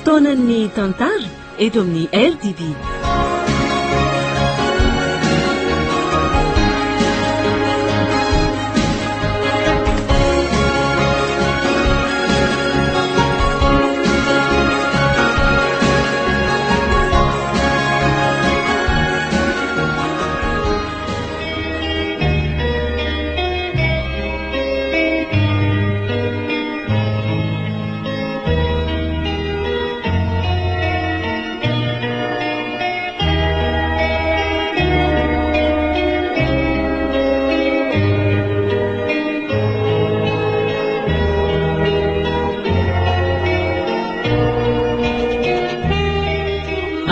fotoanan'ny tantara eto amin'ny RDB.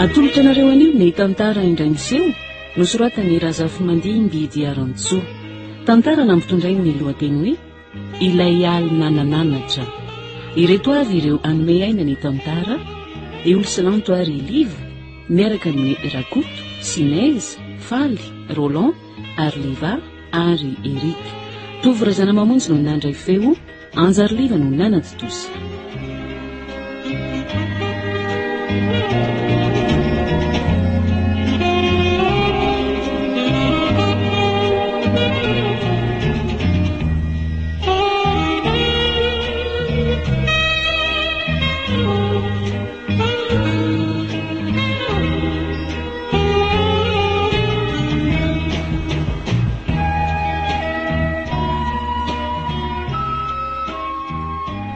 Atolotra anareo anio ny tantara indray miseho nosoratany Razafimandihy Mbidy Arantsoa. Tantara nampitondray ny lohateny hoe ilay aly nanananatra. Ireto avy ireo anome aina ny tantara: Eolsalanto ary Liva miaraka amin'ny Rakoto, Sinez, Faly, Roland, Arliva ary Eric. Tovy Razana Mamonjy no nandray feo, Anjary Liva no nanatosy.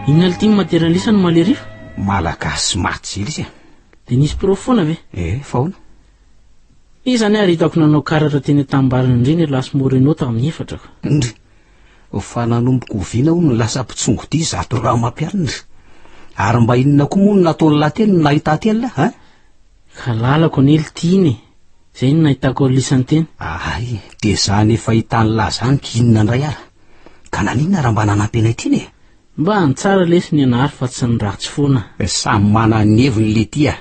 Inona ty materialista no malerifa? Malagasy maty izy. Dia nisy profona ve? Faona. Izany ary hitako nanao karatra teny tambarana indriny Las Moreno tamin'ny efatrako. Ndry. Fa nanomboka oviana ho no lasa mpitsongo-dia zato raha mampiarina. Ary mba inona koa moa no nataony lately no nahita teny la, ha? Ka lalako nely tiany. Zay no nahitako lisany teny. Ay, dia zany efa hitany lazany kinona indray ara. Ka nanina raha mba nanampy anay ity ne? Mba antsara lesy ny anahary fa tsy ny ratsy foana. Samy mana ny heviny le tia.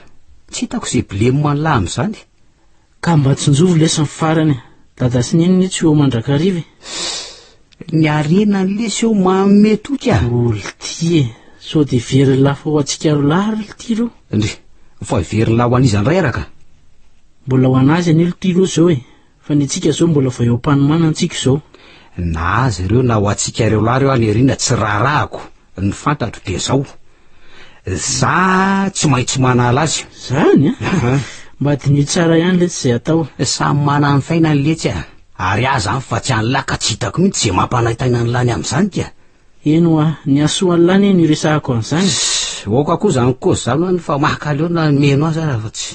Tsy hitako izay bilemo manlà amin'izany. Ka mba tsinjovo lesy ny farany. Dada sy neny tsy eo mandrakariva. Ny arena ny lesy eo manome toka. Olo ty so dia very lafa ho antsika roalahy ty ro. Ndry, fa very laho an'izany ray araka. Mbola ho anazy an'ilo ty ro zao fa ny antsika zao mbola vao eo am-panomana antsika zao. Na azy ireo na ho antsika ireo lahy ireo aneriana tsy raharahako. Ny fantatro dia zao. Za tsy maintsy manala azy. Zany mba dinio tsara ihany letsy izay atao. Samy mana ny faina ny letsy ary aza any fa tsy an'lahy ka tsy hitako mihitsy izay mampanahitaina ny lany amin'izany tia. Eno ny asoan'ny lany ny resahako an'izany. Oka koa zany kozy zany fa mahakaleona na meno azy raha tsy.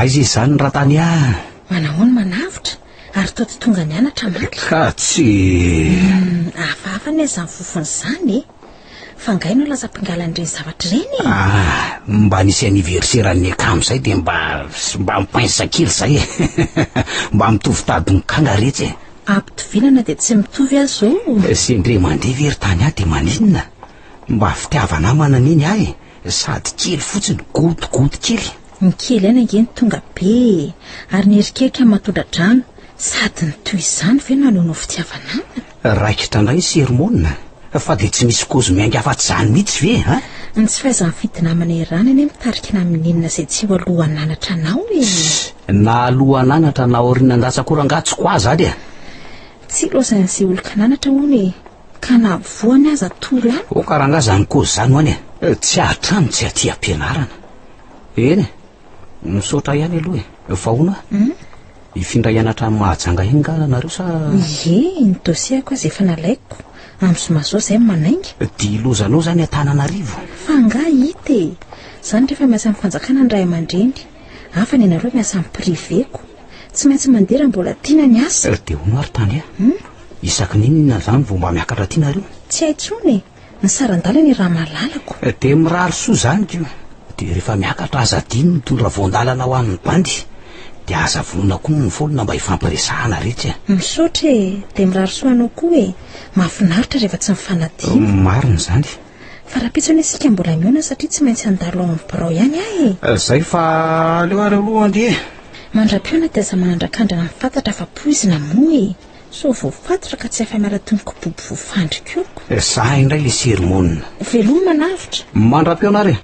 Aizy izany raha tany Manahoana manavitra ary toty tonga ny anatra maky. Ka tsy Hafahafa ny izany fofony izany fa ngai no lasa mpingalan'ireny zavatra ireny. Mba nisy aniverseran'ny akamo izay dia mba mipainsa kely izay mba mitovy tady ny kanga rehetra Ampitovinana dia tsy mitovy azy zao. Sendre mandeha very tany ahy dia maninona mba fitiavana manan'iny ahy sady kely fotsiny gotigoty kely. Ny kely any angeny tonga be ary ny erikeka matodra-drano sady ny toy izany ve no alohanao fitiavana aminy. Raikitra indray sermona fa dia tsy misy kozy miainga afa-tsy izany mihitsy ve ha? Ny tsy fahaizany fidinamana irana eny mitarika namin'inona izay tsy ho alohan'anatra anao Na alohan'anatra na orinan-datsakorangatsy koa zany tsy lozany izay olo-kananatra hoany ka na voany aza toro any. O karanga zany kozy zany hoany tsy atrano tsy aty ampianarana. Eny misaotra ihany aloha fa hoana ifindray anatra mahajanga iny nga nareo sa? Ny dosiako azy efa nalaiko amin'izao izay manainga. Dia lozanao zany Antananarivo. Fa nga hita zany rehefa miasa amin'ny fanjakana ny ray aman-dreny hafa ny anareo miasa amin'ny priveko tsy maintsy mandera mbola tiana ny asa. Dia hono ary tany isaky ninona zany vao mba miakatra tia nareo? Tsy hay intsony ny sarandala ny raha mahalalako de mirary soa zany ko de rehefa miakatra azadiny mitondra voandalana ho an'ny bandy de aza vonona koa ny volona mba hifampiresahana rehetra misaotra de mirary soanao koa mahafinaritra rehefa tsy mifanadiny marina zany fa raha-pitsony isika mbola miona satria tsy maintsy andalo amin'ny birao ihany zay fa leo ary aloha andre mandram-piona de aza manandrakandrana mifantatra fa poizina moa so voafatotra ka tsy efa miala tonoko boby voafandrikioko za indray le sermonina velomy manavitra mandram-piona ary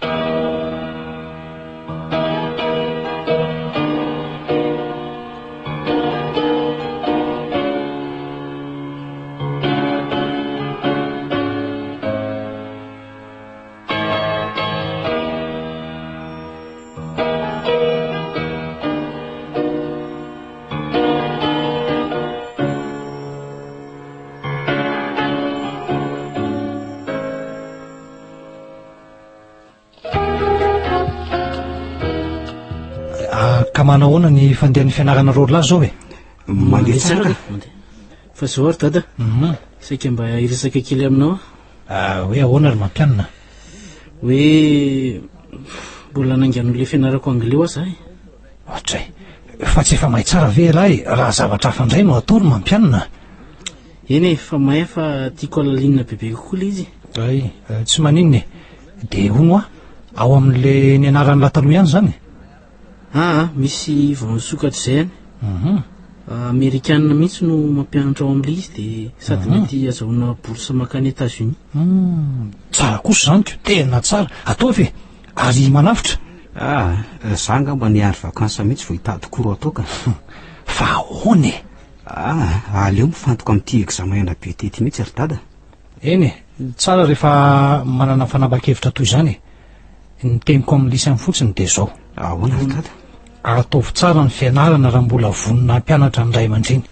ka manahoana ny fandehan'ny fianarana rolahy zao mandeha tsara fa zao ary dada saika mba iresaka kely aminao hoe ahoana ary mampianina hoe mbola nangan'ole fianarako anglais aza ohatray fa tsy efa mahay tsara ve lahy raha zavatra hafa indray no atao no mampianina eny fa mahay fa tiako alalinina bebe kokoa le izy ay tsy maninony de hono ao amin'le ny anaran'ny lataloha ihany zany misy vaosokatra zay any amerikanina mihitsy no mampianatra ao amin'le izy de sady mety azahoana bourse makany États-Unis tsara kosa zany ko tena tsara atao ve ary manavitra za ngamba niary vakansa mihitsy vo hitady koro ataoka fa ahoany aleo mifantoka amin'ity examen ena be tety mihitsy ry dada eny tsara rehefa manana fanapa-kevitra toy zany ny teniko amin'ny lisany fotsiny de zao ahoana ry dada ataovy tsara ny fianarana raha mbola vonina mpianatra ny ray aman-dreny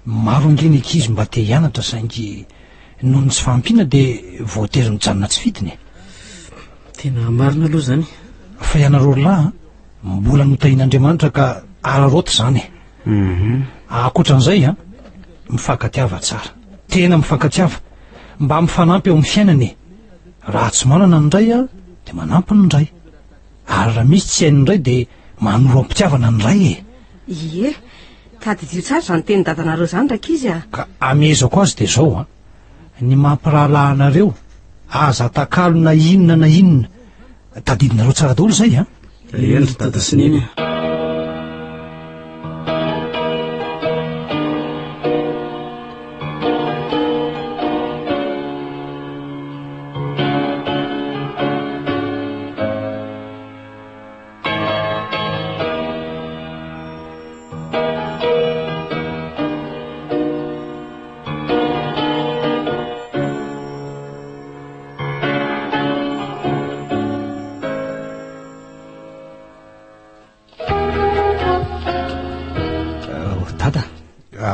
maro ange ny ankizy mba te hianatra saingy noho ny tsy fampina de voatery mijanona tsy fidiny tena marina aloha zany fa ianareo lahy mbola notahin'Andriamanitra ka araroty zany akoatran'izay mifankatiava tsara tena mifankatiava mba mifanampy eo amin'ny fiainany raha tsy manana ny ray de manampy ny ray ary raha misy tsy hainy ray de manoro ampitiavana ny ray ie tadidio tsara zany teny dadanareo zany rakizy ka amezako azy de zao ny mampirahalahanareo aza takalo na inona tadidinareo tsara daholo zay endry dada sy neny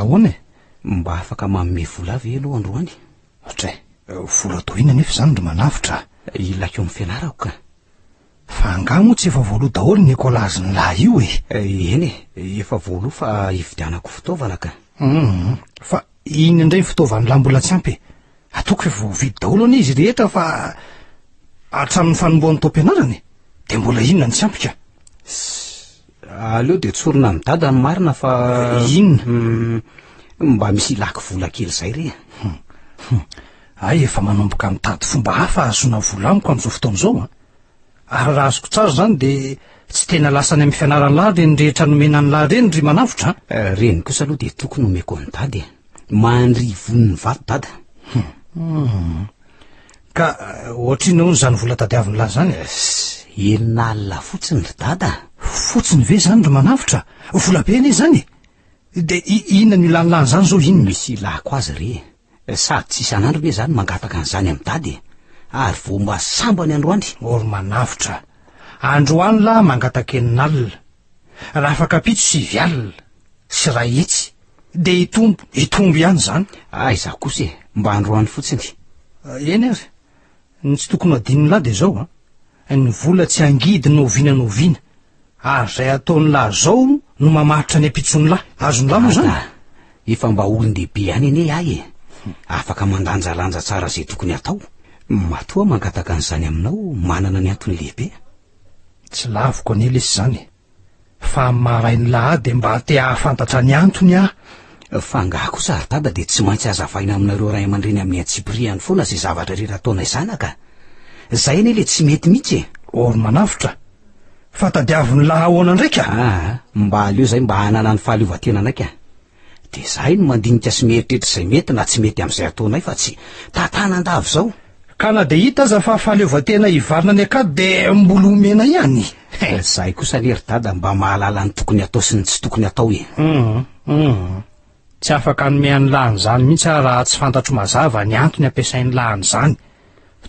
ahoana mba afaka manome vola avy aloha androany ohatray vola tohina nefa zany ry manavitra ilako eo amin'ny fianarako ka fa anga moa tsy efa voaloha daholo ny ekolazy ny lahy io eny efa voaloha fa hividianako fitaovana ka fa iny indray fitaovany lahy mbola tsy ampy ataoko efa voavidy daholo any izy rehetra fa hatramin'ny fanomboan'ny taom-pianarany de mbola inona ny tsy ampy ka aleo de tsorona ny dada ny marina fa inona mba misy ilako vola kely zay re ay efa manomboka mitady fomba hafa ahazoana vola amiko amin'izao fotoana zao ary raha azoko tsara zany de tsy tena lasany amin'ny fianarany lahy reny rehetra nomenany lahy reny ry manavitra reny kosa aloha de tokony omeko ny dady mandry voniny vato dada ka ohatrina hono zany vola tadiavin'ny lahy zany enina alina fotsiny ry dada fotsiny ve zany ry manavitra vola be anie zany de inona ny ilanilany zany zao iny misy ilako azy re sady tsy isan'andro ne zany mangataka an'izany amin'ny dady ary vo mba sambany androany or manavitra androany lahy mangataka enin'alina raha afaka pitso sy vialina sy raha etsy de itombo ihany zany za kosa mba androany fotsiny eny ary ny tsy tokony adininy lahy de zao ny vola tsy angidy noviana ary zay ataony lahy zao no mamaritra ny apitsony lahy azony lahy moa zany efa mba olon-dehibe any ene ahy afaka mandanjalanja tsara zay tokony atao. Matoa mangataka an'izany aminao manana ny antony lehibe. Tsy lavoko any lesy zany fa marainy lahy de mba te hahafantatra ny antony ah. Fa ngah kosa aridada de tsy maintsy azavaina aminareo ray aman-dreny amin'ny antsipriany foana zay zavatra rehetra ataonay zanaka. Zay anie le tsy mety mihitsy. Or manavitra fa tadiaviny lahy ahoana ndraika. Mba aleo zay mba hanana ny fahaleovan-tena anaka. De zahay no mandinika sy mieritreritra zay mety na tsy mety amin'izay ataonay fa tsy tantanandavo zao. Ka na de hita aza fa fahaleovan-tena hivarina any akady de mbola omena ihany. Zahay kosa leridada mba mahalala ny tokony atao sy ny tsy tokony atao e. Tsy afaka hanome any lahany zany mihitsy raha tsy fantatro mazava ny antony ampiasainy lahany zany.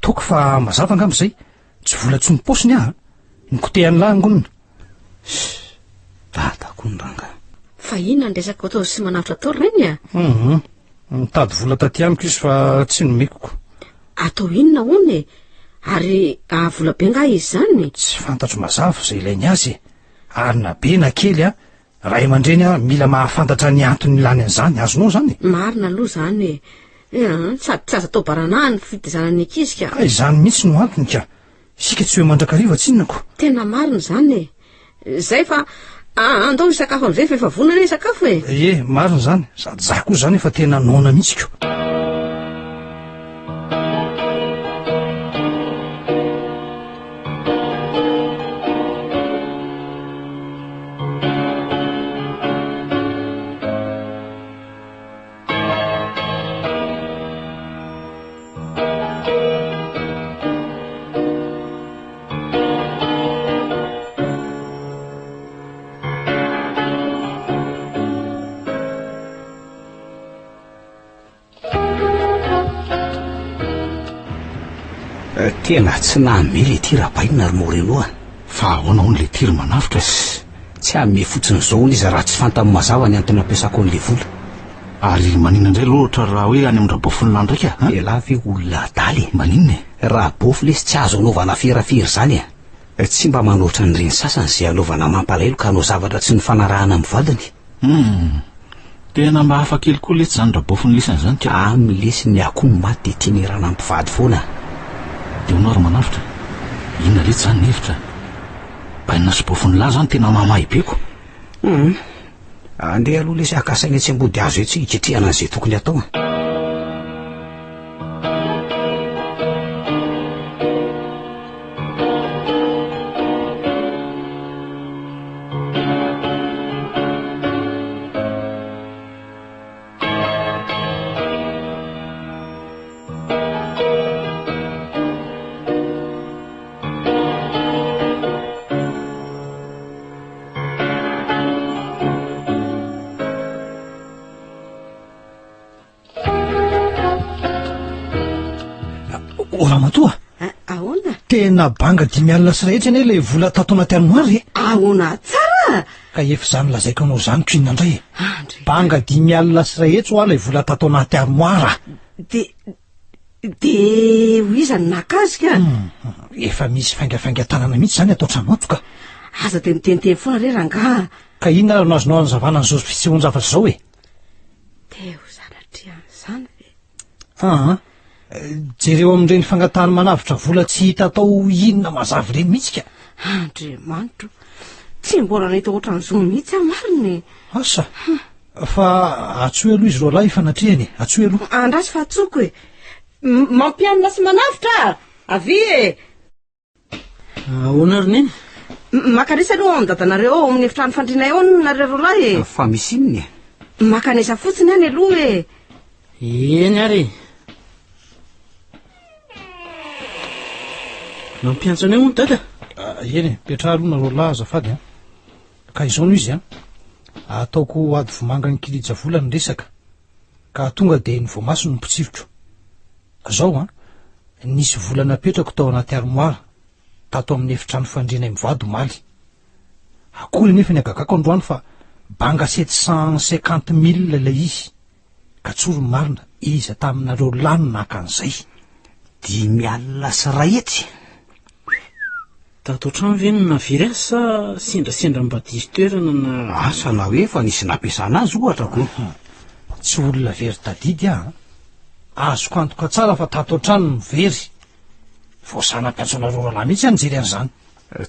Toko fa mazava angamb'izay tsy vola tsy miposiny nikotehany lahy ngonina. Dadako ny ranga. Fa inona ny resaka atao sy manavitra atao reny mitady vola taty amiko izy fa tsy nomekoko. Atao inona hony ary vola be nga izy zany. Tsy fantatro mazava zay ilainy azy ary na be na kely ray aman-dreny mila mahafantatra ny antony lany an'izany azonao zany. Marina aloha zany sady tsy aza atao baranahany ny fitezanany ankizy ka. Izany mihitsy no antony ka sika tsy hoe mandrakariva tsinonako. Tena marina zany zay fa andao isakafo am'izay fa efa vonana isakafo marina zany sady za koa zany efa tena nona mihitsy ko. Tena tsy nahame le tira bainina ary moreno fa ahoana hony le tira manavitra tsy ame fotsiny zao hony izy raha tsy fantany mazava ny antony ampiasako an'le vola. Ary manina indray loatra raha hoe any amin'ny rabofin'lahy ndraika elahy ve olona adaly maninona raha bofy lesy tsy azo anaovana ferafery zany tsy mba manoatra n'ireny sasany zay anaovana mampalahelo ka hanao zavatra tsy ny fanarahana amin'ny vadiny. Tena mba hafa kely koa lesy zany rabofiny lesany zany ka amin'ny lesy ny akoho ny maty de tianirana ampivady foana. De honao ary manavitra inona letsy zany nihevitra bainina sy bofiny lahy zany tena mamahaibeko. Andeha aloha lesy akasainy tsy ambody azo etsy iketrehana an'izay tokony atao. Oramatoa ahoana tena banga 5 sy rehetra anie le vola tato anaty armoara ahoana tsara ka efa zany lazaiko anao zany ko inona indray banga 5 sy rehetra le vola tato anaty armoara de ho izany nakazika efa misy faingafainga-tanana mihitsy zany atao tranoto ka aza de miteniteny foana re ranga ka inona no azonao anzavana ny zosy zavatra zao teo zanatriany zany jereo amin'ireny fangatahany manavitra vola tsy hita atao inona mazavy ireny mihitsy ka andriamanitro tsy mbola nahita ohatran'izao mihitsy mariny asa fa atsoe aloha izy roa lahy ifanatrehany atsoe aloha andrasy fa atsoko mampianina sy manavitra avy ahoana ry neny makanisa aloha amin'ny dadanareo ao amin'ny efitrano fandrinay ao nareo roa lahy fa misy inony makanisa fotsiny any aloha eny ary mampiantsana eo moa dada eny petra aloha nareo lahy azafady ka izao no izy ataoko ady vomanga ny kilija vola ny resaka ka tonga de ny voamaso no mpotsivitro zao nisy vola napetrako tao anaty armoara tato amin'ny efitrano fandrinay mivady omaly akory nefa ny agagako androany fa banga 750 000 ilay izy ka tsoro ny marina izy taminareo lahy no naka an'izay 5 sy rahetsy tato trano ve no navery azy sa sendrasendra mba diso toerana na asa na hoe fa nisy nampiasana azy ohatra ko tsy olona very tadidy azoko antoka tsara fa tato an-trano mivery voasanam-piatsona roralahy mihitsy anjery an'izany.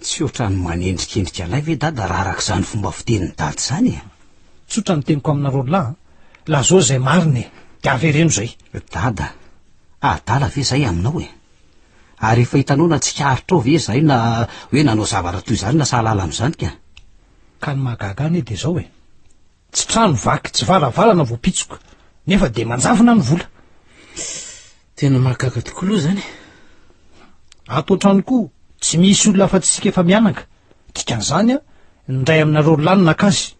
Tsy ohatrany manendrikendrika alay ve dada raha arak'izany fomba fitenin'ny dady zany e? Tsotra ny teniko amina rorolahy la zao zay mariny de avereno zay. Dada, adala ve zay aminao e? Ary efa hitanao na tsikaritra ao ve zay na hoe nanao zavatra toy izany na sahalala amin'izany ka? Ka ny mahagaga any de zao e, tsy trano vaky tsy varavarana voapitsoka nefa de manjavona ny vola. Tena mahagaga tokoa aloha zany. Ato an-trano koa tsy misy olona fa tsisika efa mianaka, dikan'izany a ndray amina rorolahy nakazy.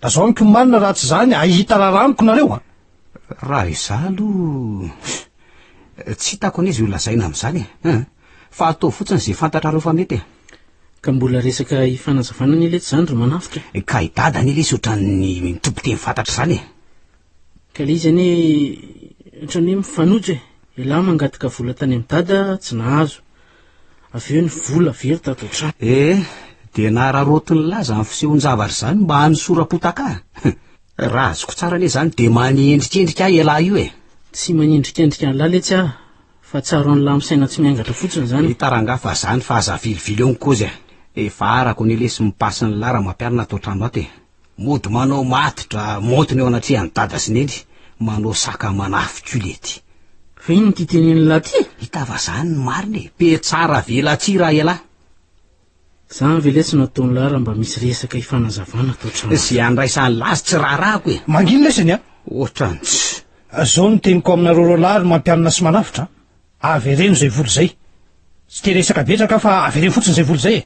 Da zao amiko marina raha tsy zany ahita raharaniko nareo a. Raha izah aloha tsy hitako an'izy olazaina amin'izany e, fa atao fotsiny izay fantatra reo fa mety e. Ka mbola resaka hifanazavana ny iletsy zany ro manafitra. Ka idada ny ilesy ohatran'ny mitoboteny fantatra zany e. Ka le izy anie ohatran'ny hoe mifanojo e, ilahy mangataka vola tany amin'ny dada tsy nahazo, avy eo ny vola very tato an-trano. De nararotiny laza amin'ny fisehon-javatra zany mba hanosorapotaka. Raha azoko tsara ane zany de manendrikendrika ahy ilahy io e. Tsy manendrikendrika an'lahy letsy aho, fa tsaro an'lahy misaina tsy miangatra fotsiny zany. Tarangafa zany fa aza vilivily eo ny kozy efa arako ny lesy mipasy ny lara mampiarina atao trano ato e. Mody manao matotra montiny eo anatrehan'ny dada sy neny, manao saka manafiko lety. Fa iny ty tenen'ny lahy ty? Hitava zany ny mariny e, pe tsara vela tsy raha elahy. Zany veletsy no ataon'ny lahy raha mba misy resaka hifanazavana atao trano. Zay andraisan'ny lazy tsy raharahako e. Mangino lesany a? Ohatrany zao ny teniko amina rorolahy mampianina sy manafitra, avereno zay vola zay. Tsy te resaka betraka fa avereno fotsiny zay vola zay e.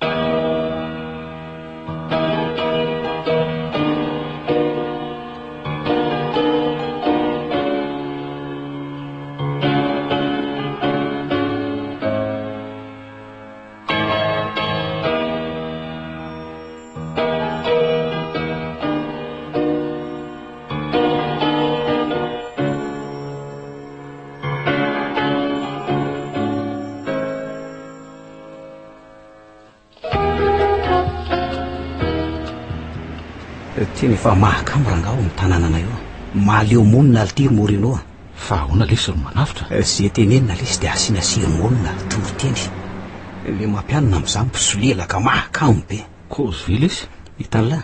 Teny efa mahakamorangao ny tanànana io, maleo monina litiry morenao a. Fa ahoana lesy ro manafitra? Zay tenenina lesy de asiana siromonina toroteny. Le mampianina amin'izany mpisolelaka mahakamo be. Kozy ve lesy? Hitan'lahy,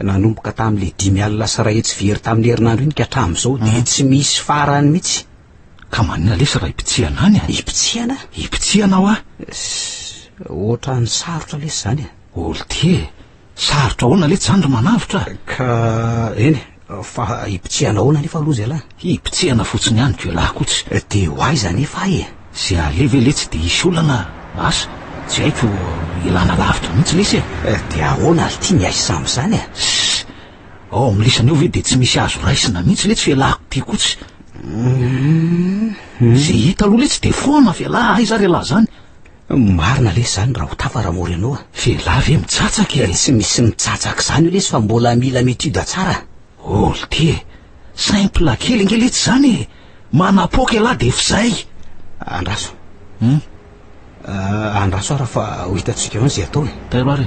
nanomboka tamin'le 5 sy ray hetsy very tamin'ny herinandro iny ka hatramin'izao de tsy misy farany mihitsy. Ka manina lesy raha ipitsihana any a? Ipitsihana? Ipitsihana ao a? Ohatran'ny sarotra lesy zany a. Olty sarotra ahoana lesy zany ro manavitra? Ka eny, fa ipitsihana ahoana nefa aloha zay lahy? Ipitsihana fotsiny ihany ko lahy kotsy. De hoaiza nefa e? Zay aleve letsy de isy olana asa tsy haiko ilana lavitra mihitsy lesy e. De ahoana ty ny aisa am'izany a? Ao am'lisana eo ve de tsy misy azo raisina mihitsy letsy fialahako ty kotsy. Zay hita aloha letsy de foana fialahy aiza relahy zany. Marina lesy zany raha ho tafara morenao a. Fialahy ve mitsatsaky? Tsy misy mitsatsaky zany io lesy fa mbola mila metude tsara. Olty simple kely nge letsy zany e, manapoka elahy de fizay. Andraso andraso raha fa ho hitantsika eo zay atao e. Taroary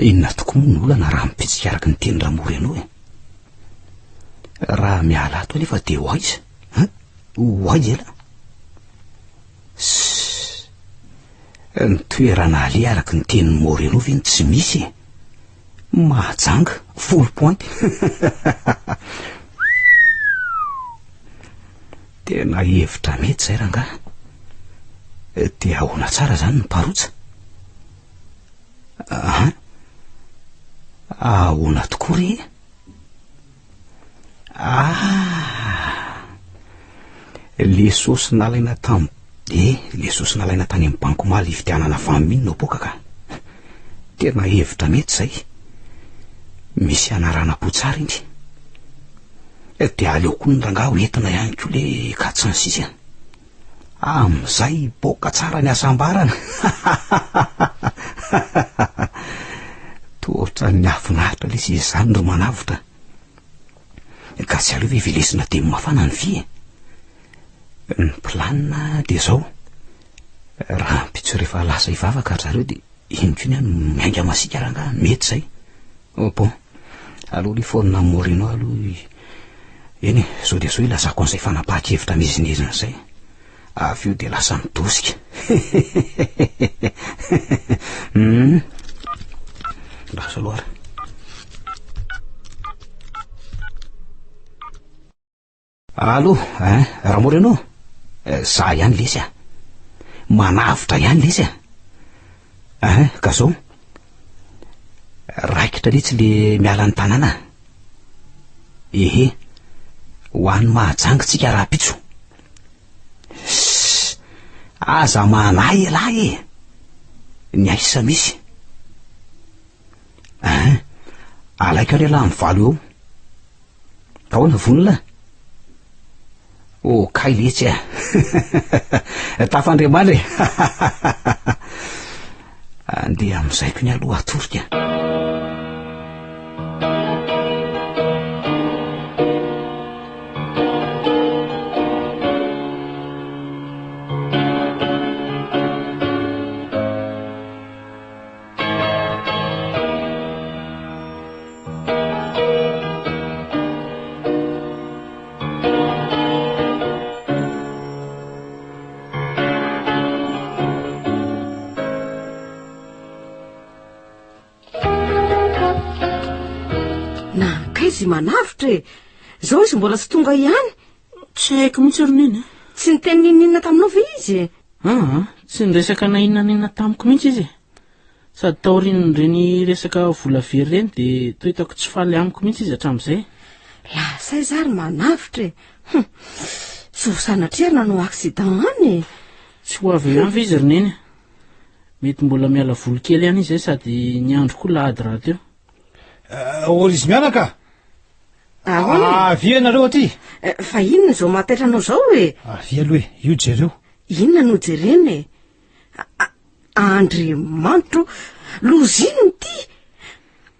inona tokoa moa ny olana raha mipitsika araky ny teny ramory ianao e. Raha miala ato anefa de ho aiza ho aiza ela ny toerana ale araky ny teny mory ianao ve ny tsy misy e. Mahajanga full point. Tena hevitra mety zay rangaha, de ahoana tsara zany ny parotsa. Ahoana tokoa re? Le sosy nalaina tam le sosy nalaina tany amin'ny banko maly fitianana famino boka ka. Tena hevitra mety zay, misy anarana-po tsara iny. dia aleo koa nyranga hoentina ihany ko le katsansisy am'izay boka tsara ny asambarana tohatra ny afinaritra le sy izany ro manavotra ka tsy aleo velesina de mafana ny vy ny planina de zao raha mpitso rehefa lasa ivavaka zareo de iny ko ny miainga masika ranga mety zay bon aloha le fonina morino aloha eny zao de zao ilazako an'izay fanapahan-kevitra mizinezina zay avy eo de lasa midosika lasa loara allo raha moreno za ihany lesy manavitra ihany lesy ka zao raikitra letsy le miala ny tanàna ehe ho an'ny mahajangitsika raha pitso aza manay lahy ny aisa misy alaika le lahy mivalo eo ahoana vonona kay letsy tafandriamandry andeha am'izayko ny aloha atorika manavitra zao izy mbola tsy tonga ihany tsy haiko mihitsy roneny tsy ny teny ninina taminao ve izy tsy nyresaka na inona tamiko mihitsy izy sady taorin'ireny resaka vola very reny de toitako tsy faly amiko mihitsy izy hatram'izay lasay zary manavitra so sanatria nanao accident any tsy ho avy eo izy roneny mety mbola miala voly kely ihany izy sady ny andro koa lahady raha teo orizy mianaka avy anareo aty fa inona zao mahataitranao zao avy aloha io jereo inona no jereny Andriamanitro loziny ty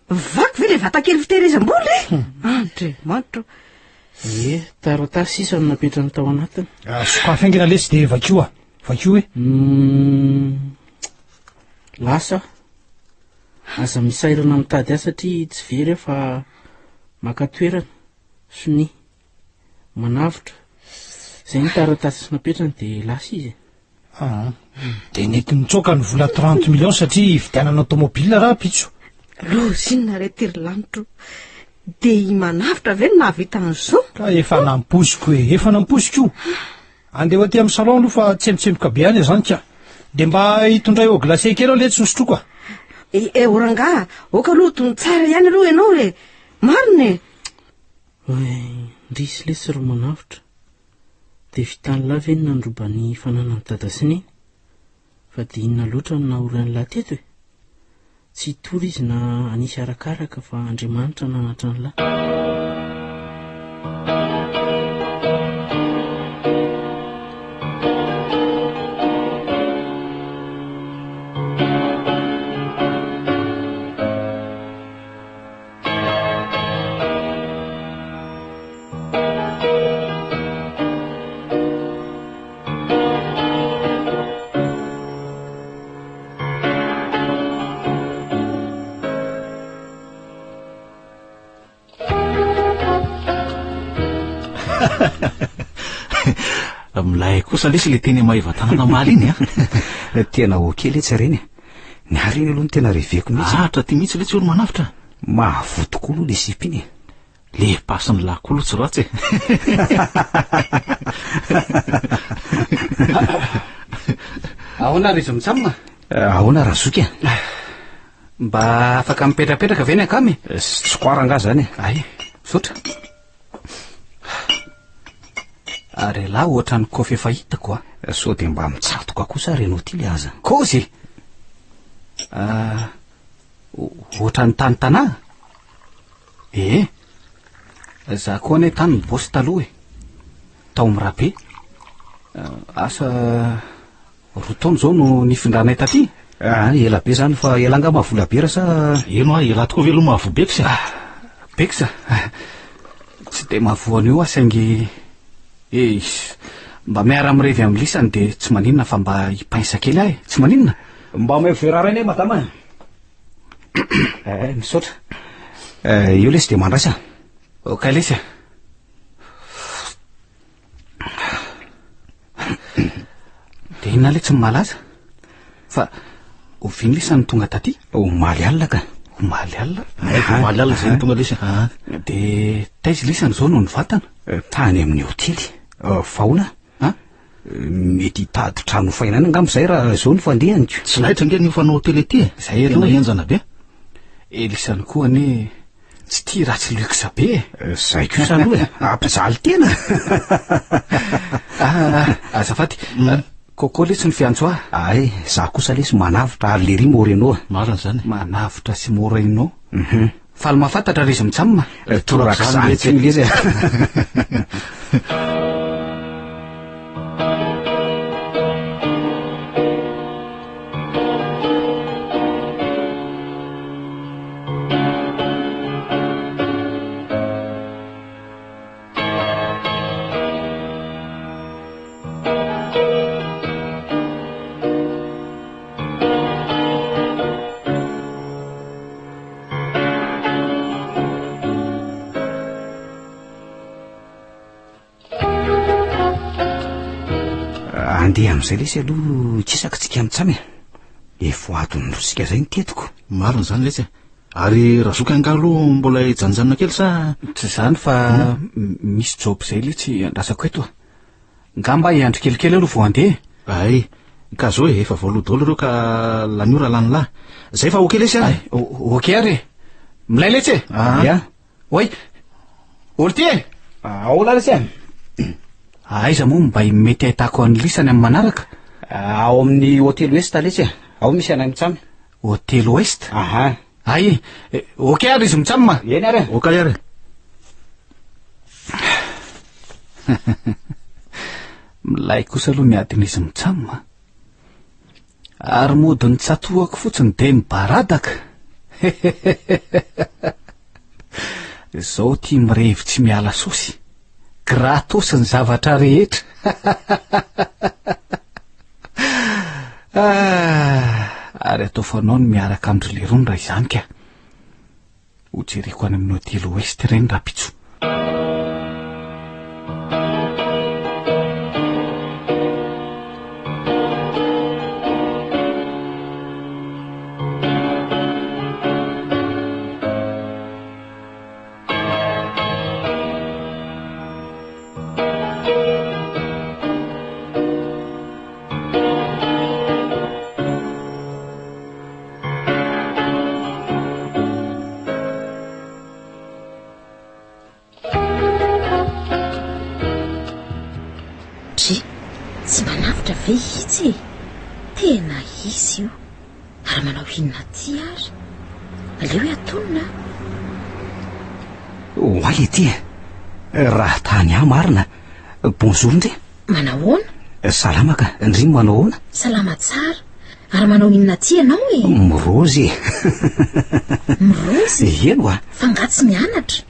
vaky ve le vatakely fitehirizam-bola Andriamanitro taratasy sisa no napetrany tao anatiny sokafaingina lesy de vakio vakio lasa aza misairana mitady asa satria tsy very aho fa makatoerana sony manavitra zay ny taratasy sy napetrany de lasa izy de nety nitsoka ny vola 30 millions satria ividianana automobile raha pitso lozinina re tirilanitro de i manavitra ve no nahavita an'izao ka efa namposiko efa namposiko io andeha aty amin'ny salon aloha fa tsembotsemboka be any zany ka de mba hitondray ao glacé kely ao le tsy nosotroka oranga oka aloha tony tsara ihany aloha ianao marine ndrisy lesy ro manavitra de vitany lava eny nandrobany fananany dadasiny fa de inona loatra no nahorany lahy teto tsy hitory izy na anisy arakaraka fa Andriamanitra nanatra ny lahy milay kosa lesy le teny mahivatanana maly iny tena okely etsy reny ny ariny aloha ny tena reveko mihitsy ahatra ty mihitsy letsy olo manavitra mahavotokoa aloha le sipiny le pasiny lakolo tsy ratsy ahoana izy mitsamina ahoana raha zoky mba afaka mipetrapetraka ve ny akamy tsy koaranga zany ay sotra ary lahy ohatra ny kofa efa hitako so de mba mitsatoka kosa renao ty le aza kozy ohatra ny tany tanà Za koa ane tany bosy taloha e tao mirabe asa roa taona zao no nifindranay taty. Ela be zany fa elanga mahavola bera sa eno ela tokoa velo mahavobekosa beksa tsy de mahavoana io saingy mba miara mirevy amin'ny lisany de tsy maninona fa mba hipainsa kely ahy tsy maninona mba may veraraina madama misaotra io lesy de mandrasa ka lesy de inona le tsy malaza fa oviny lisany tonga taty omaly alina ka omaly alina omaly alina zay tonga lesy de taizy lisany zao no ny vatana tany amin'ny hotely faona mety hitady trano fainana ngambo zay raha zao ny fandehaniko tsy lahitra nge ny fanao hotely ety zay aloha enjana be lisany koa ane tsy tia raha tsy luxe be zay kosa aloha ampijaly tena azafady kokoa le tsy ny fiantso ay za kosa lesy manavitra ary le ry morenao marina zany manavitra sy morenao faly mahafantatra rezy mitsamina toraka zany tsy mileza andeha am'izay lesy aloha tsisaka tsika mitsamy efa atony rosika zay ny tetiko marina zany lesy ary raha zoka anga aloha mbola hijanjanona kely sa tsy zany fa misy job zay le tsy andrasako eto ngamba hiandro kelikely aloha vao andeha ay ka zao efa voalodolo reo ka laniora lany lahy zay fa oke lesy ay oke ary milay lesy ya oy olo ty ola lesy aiza moa mba mety ahitako an'ny lisany amin'ny manaraka ao amin'ny hotely ouest lesy ao misy anay mitsamy hotely ouest aha ay oke ary izy mitsamima eny ary oka ary milay kosa aloha miadin'izy mitsamima ary modiny tsatohako fotsiny de mibaradaka zao tia mirevy miala sosy gratos ny zavatra rehetra ary atao fanao ny miaraka andro lerony raha izany ka hojereko any amin'ny hotely ouest reny raha pitso tsy manavitra ve hitsy tena izy io ary manao hinona ty ary aleo hiatonina oay ety raha tany marina bonjour ndre manahoana salamaka ndry manao hoana salama tsara ary manao inona ty ianao mirozy mirozy eno fangatsy mianatra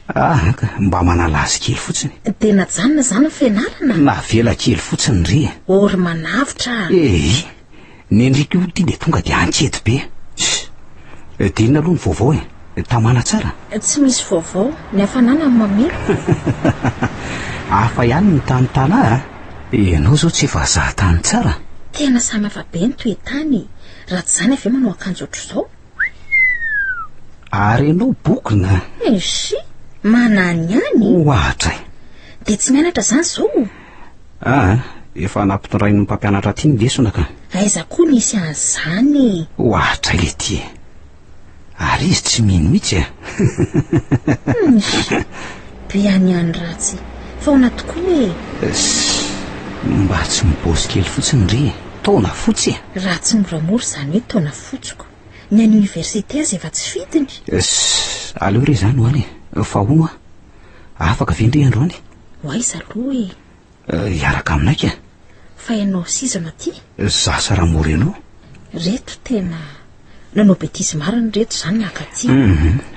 ka mba manalazy kely fotsiny tena janona zany fianarana navela kely fotsiny ry ory manavitra ny endrika io ty de tonga de ankety be de inona aloha ny vaovao tamana tsara tsy misy vaovao ny hafanana ny mamelo hafa ihany ny tanytana ianao zao tsy vazaha tany tsara tena samy hafa be ny toetany raha tsy zany ave manao akanjo ohatr' zao ary ianao bokina sy manany any ohatray de tsy mianatra zany zao efa nampitondrainy ny mpampianatra ty ny lesona ka aiza koa nisy an'izany ohatray le ty ary izy tsy mino mihitsy be any any ratsy faona tokoa mba tsy mibosy kely fotsiny ry taona fotsy raha tsy moramora zany hoe taona fotsiko ny any université azy efa tsy fidiny aleo re zany hoany fa ono afaka vendry androany ho aiza aloha hiaraka aminaika fa ianao sizana ty za Saramorenao reto tena nanao betise mariny reto zany nakaty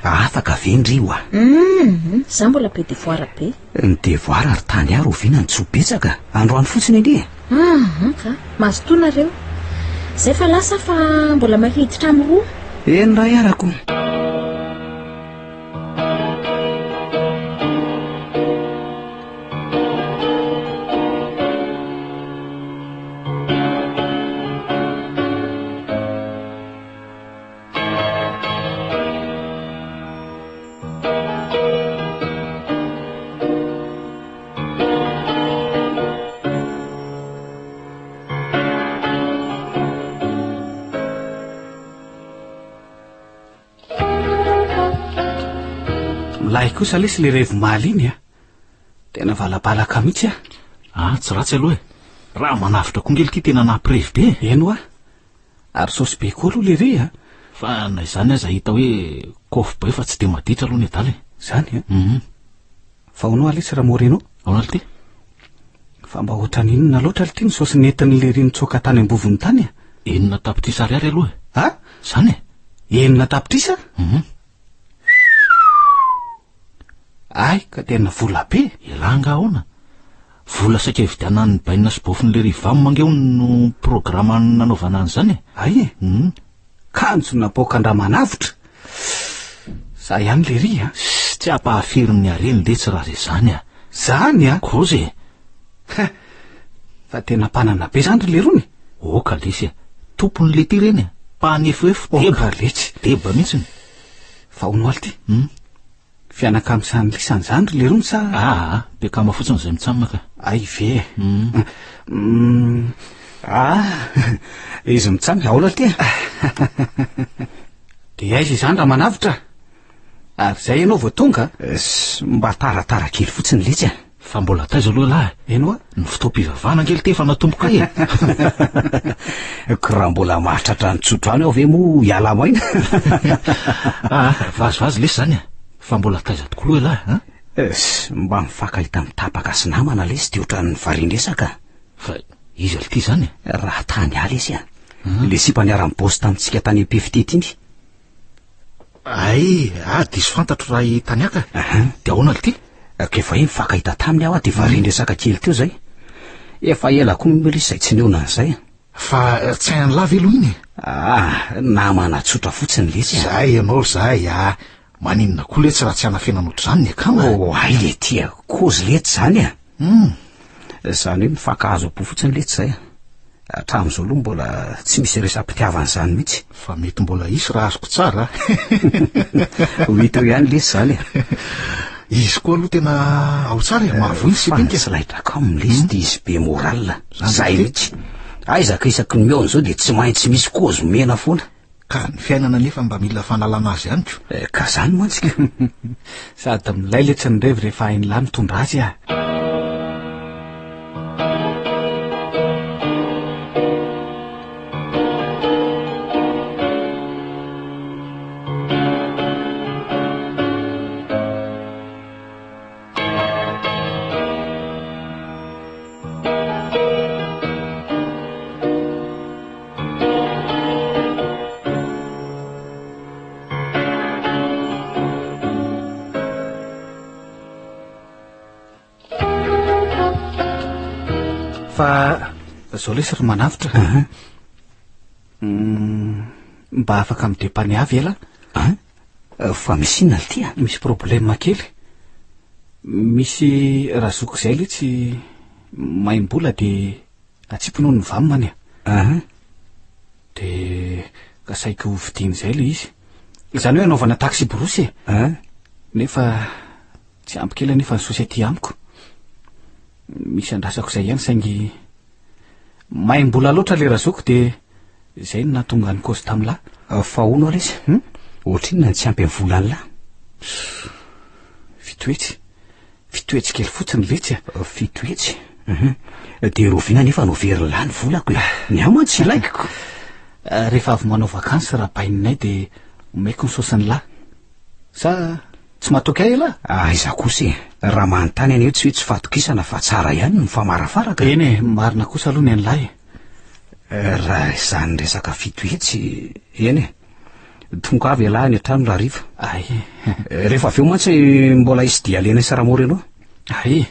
afaka vendry io a za mbola be devoira be ny devoira ary tany ary oviana ny tsobetsaka androany fotsiny anie ka mahazo tonareo zay fa lasa fa mbola mahiditra amin'ny roa eny raha iarako lahy kosa lesy le revomaly iny a tena valapalaka mihitsy tsy ratsy aloha raha manavitra kongely ty tena nampirevy be eno a ary sosy be koa aloha le re a fa na izany aza hita hoe kofy be fa tsy de maditra aloha ny adaly zany a fa honao lesy raha morenao aonaly ty fa mba ohatran'inona loatra le ty ny sosy nentin'le rinotsoka tany ambovony tany a enina tapitrisa ary ary aloha zany enina tapitrisa ay ka tena vola be ilanga ahoana vola saika hividiana ny baina sy bofin'le rivamo mangeo no programa nanaovana an'izany ay kanjo napoaka-ndra manavitra za ihany le ry tsy ampahafirin'ny areny le tsy raha re zany zany kozy fa tena mpanana be zany ry le rony oka lesy tompon'le ty reny mpahanefoefo deba letsy deba mihitsiny fa honao aly ty fianaka amin'izany lisany zany ry le rony sa bekama fotsiny zay mitsamaka ay ve izy mitsamy aola ty de aiza izany raha manavitra ary zay ianao vao tonga mba taratara kely fotsiny letsy fa mbola taiza aloha lahy eno ny fotoam-pivavahana kely tefa natomboka ko raha mbola mahatratra ny tsotro any aho ve mo hiala maina vazivazy lesy zany fa mbola taiza tokoloha lahy mba mifakahita mitapaka sy namana lesy ty ohatran'ny varindresaka fa izy ali ty zany raha tany aly izy le sipany ara-mibosy tamintsika tany am-pefitety iny diso fantatro raha hitanyaka de ahoana ali ty kefa iny mifakahita taminy aho de varindresaka kely teo zay efa ela koa mimely zay tsy neona an'izay fa tsy hainy lava elo iny namana tsotra fotsiny lesy zay ianao zay maninona koa le tsy raha tsy hanafenanotro zany ny akama ay le tia kozy letsy zany zany hoe mifakahazo apo fotsiny letsy zay hatramin'izao aloha mbola tsy misy resam-pitiavan'izany mihitsy fa mety mbola isy raha azoko tsara hita ihany lesy zany izy koa aloha tena ao tsara mahavoiny sipinika sy lahitraka aminy lesy de izy be moral zay mihitsy aizaka isaky ny meona zao de tsy maintsy misy kozy mena foana ka ny fiainana nefa mba mila fanalana azy ihany ko ka zany mantsika sady milay le tsy nyrevy rehefa hainy lahy mitondra azy fa zao lesy ry manavitra mba afaka midepany avy ela fa misy inona ty misy problème kely misy razoko zay le tsy maimbola de atsipinao ny vamimany de kasaiko vidiny zay le izy zany hoe anaovana taxi borosy nefa tsy ampy kely nefa ny société amiko misy andrasako zay ihany saingy maimbola loatra le razoko de zay no natonga ny kozy tam'lahy fa ono lesy ohatrinona ny tsy ampy amin'ny volany lahy fitoetsy kely fotsiny letsy fitoetsy de roviana nefa novery lahy ny volako ny amany tsy ilaikiko rehefa avy manao vakansy raha baininay de omaiko ny sosiny lahy sa tsy mahatoky ay ela aiza kosa raha manontany any eo tsy hoe tsy fatokisana fa tsara ihany ny famarafaraka eny e marina kosa aloha ny an'lay raha izany resaka fitoetsy eny tonga avy alahy any an-trano raha riva ay rehefa avy eo mantsy mbola isy dia lena saramora ianao ay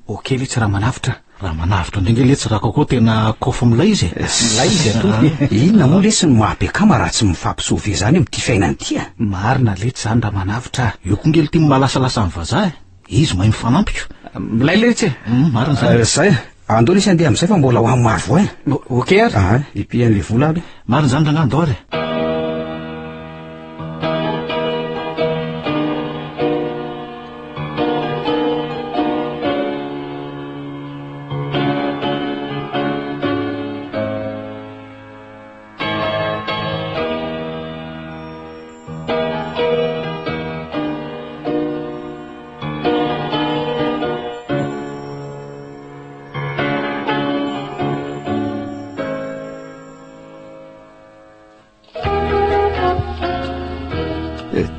okely tsy raha manavitra indrindra le tsy raha kokoa tena kofa milay izy milay izy ato inona moa lesy ny mahabekama raha tsy mifampisove zany amin'ity fiainany ity marina le tsy zany raha manavitra eo kongely tia malasalasa ny vazaha izy mahay mifanampiko milay le retsy marina zany zay andao lesy andeha amin'izay fa mbola ho amin'ny maro vo okey ary ipian'le vola aby marina zany rangandao ary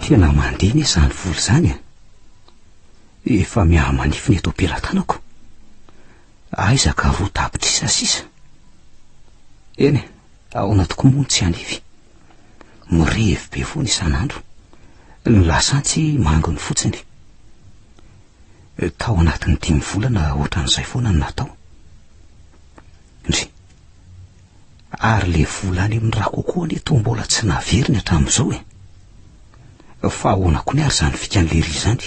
tena mandeha ny izany voly zany efa miaha-manifiny eto am-pelantanako aizaka roa tapitra sisa eny ao toko moa tsy anivy mirevy be foana isan'andro ny lasantsy mangony fotsiny tao anatin'ny 5 volana ohatran'izay foana ny natao ndry ary le volany amin'ny raha kokoa neto mbola tsy naveriny hatramin'izao fa ahoana koa ny ary zany fikan'le ry zany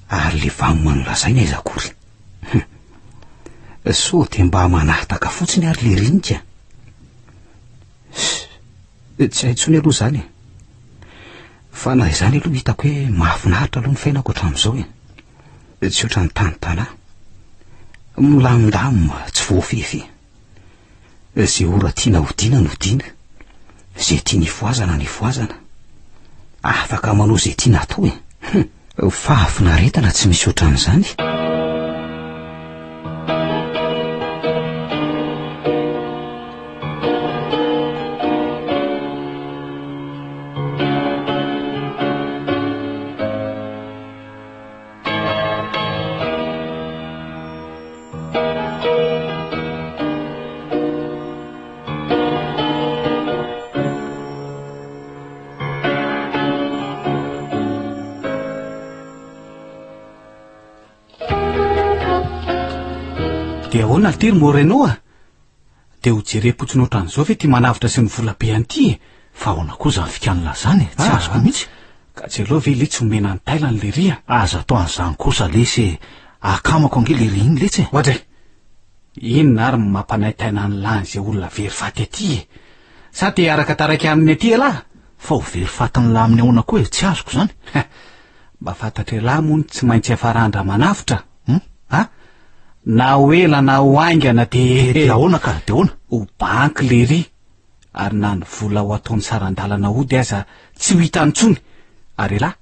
ary le vamomano lazaina izy akory so de mba manahtaka fotsiny ary le rinika tsy haintsony aloha zany fa na izany aloha hitako hoe mahafinaritra aloha ny fiainako hatramin'izao tsy ohatran'ny tanytana milamindamina tsy voafefy zay ora tiana hodiana nodiana zay tia nifoazana nifoazana afaka manao zay tiana atao fahafinaretana tsy misy ohatran'izany de ahoana litery morenao de ho jerem-potsiny ohatran'izao ve ty manavitra sy ny vola be an'ity fa ahoana koa zany fikan'la zany tsy azoko mihitsy ka tsy aloha ve le tsy homena ny tailany le ria aza atao an'izany kosa lesy akamako ange le ry iny letsy ohatra inona ary mampanaytaina ny lany zay olona very faty aty sa te araka taraiky aminy aty alahy fa ho very fatiny lahy amin'ny ahoana koa tsy azoko zany mba fantatra lahy mony tsy maintsy afarandra manavitra na ho ela na ho aingana de ahoana ka de ahoana ho banky le ry ary na ny vola ho ataony sarandalana ody aza tsy ho hitany tsony ary lahy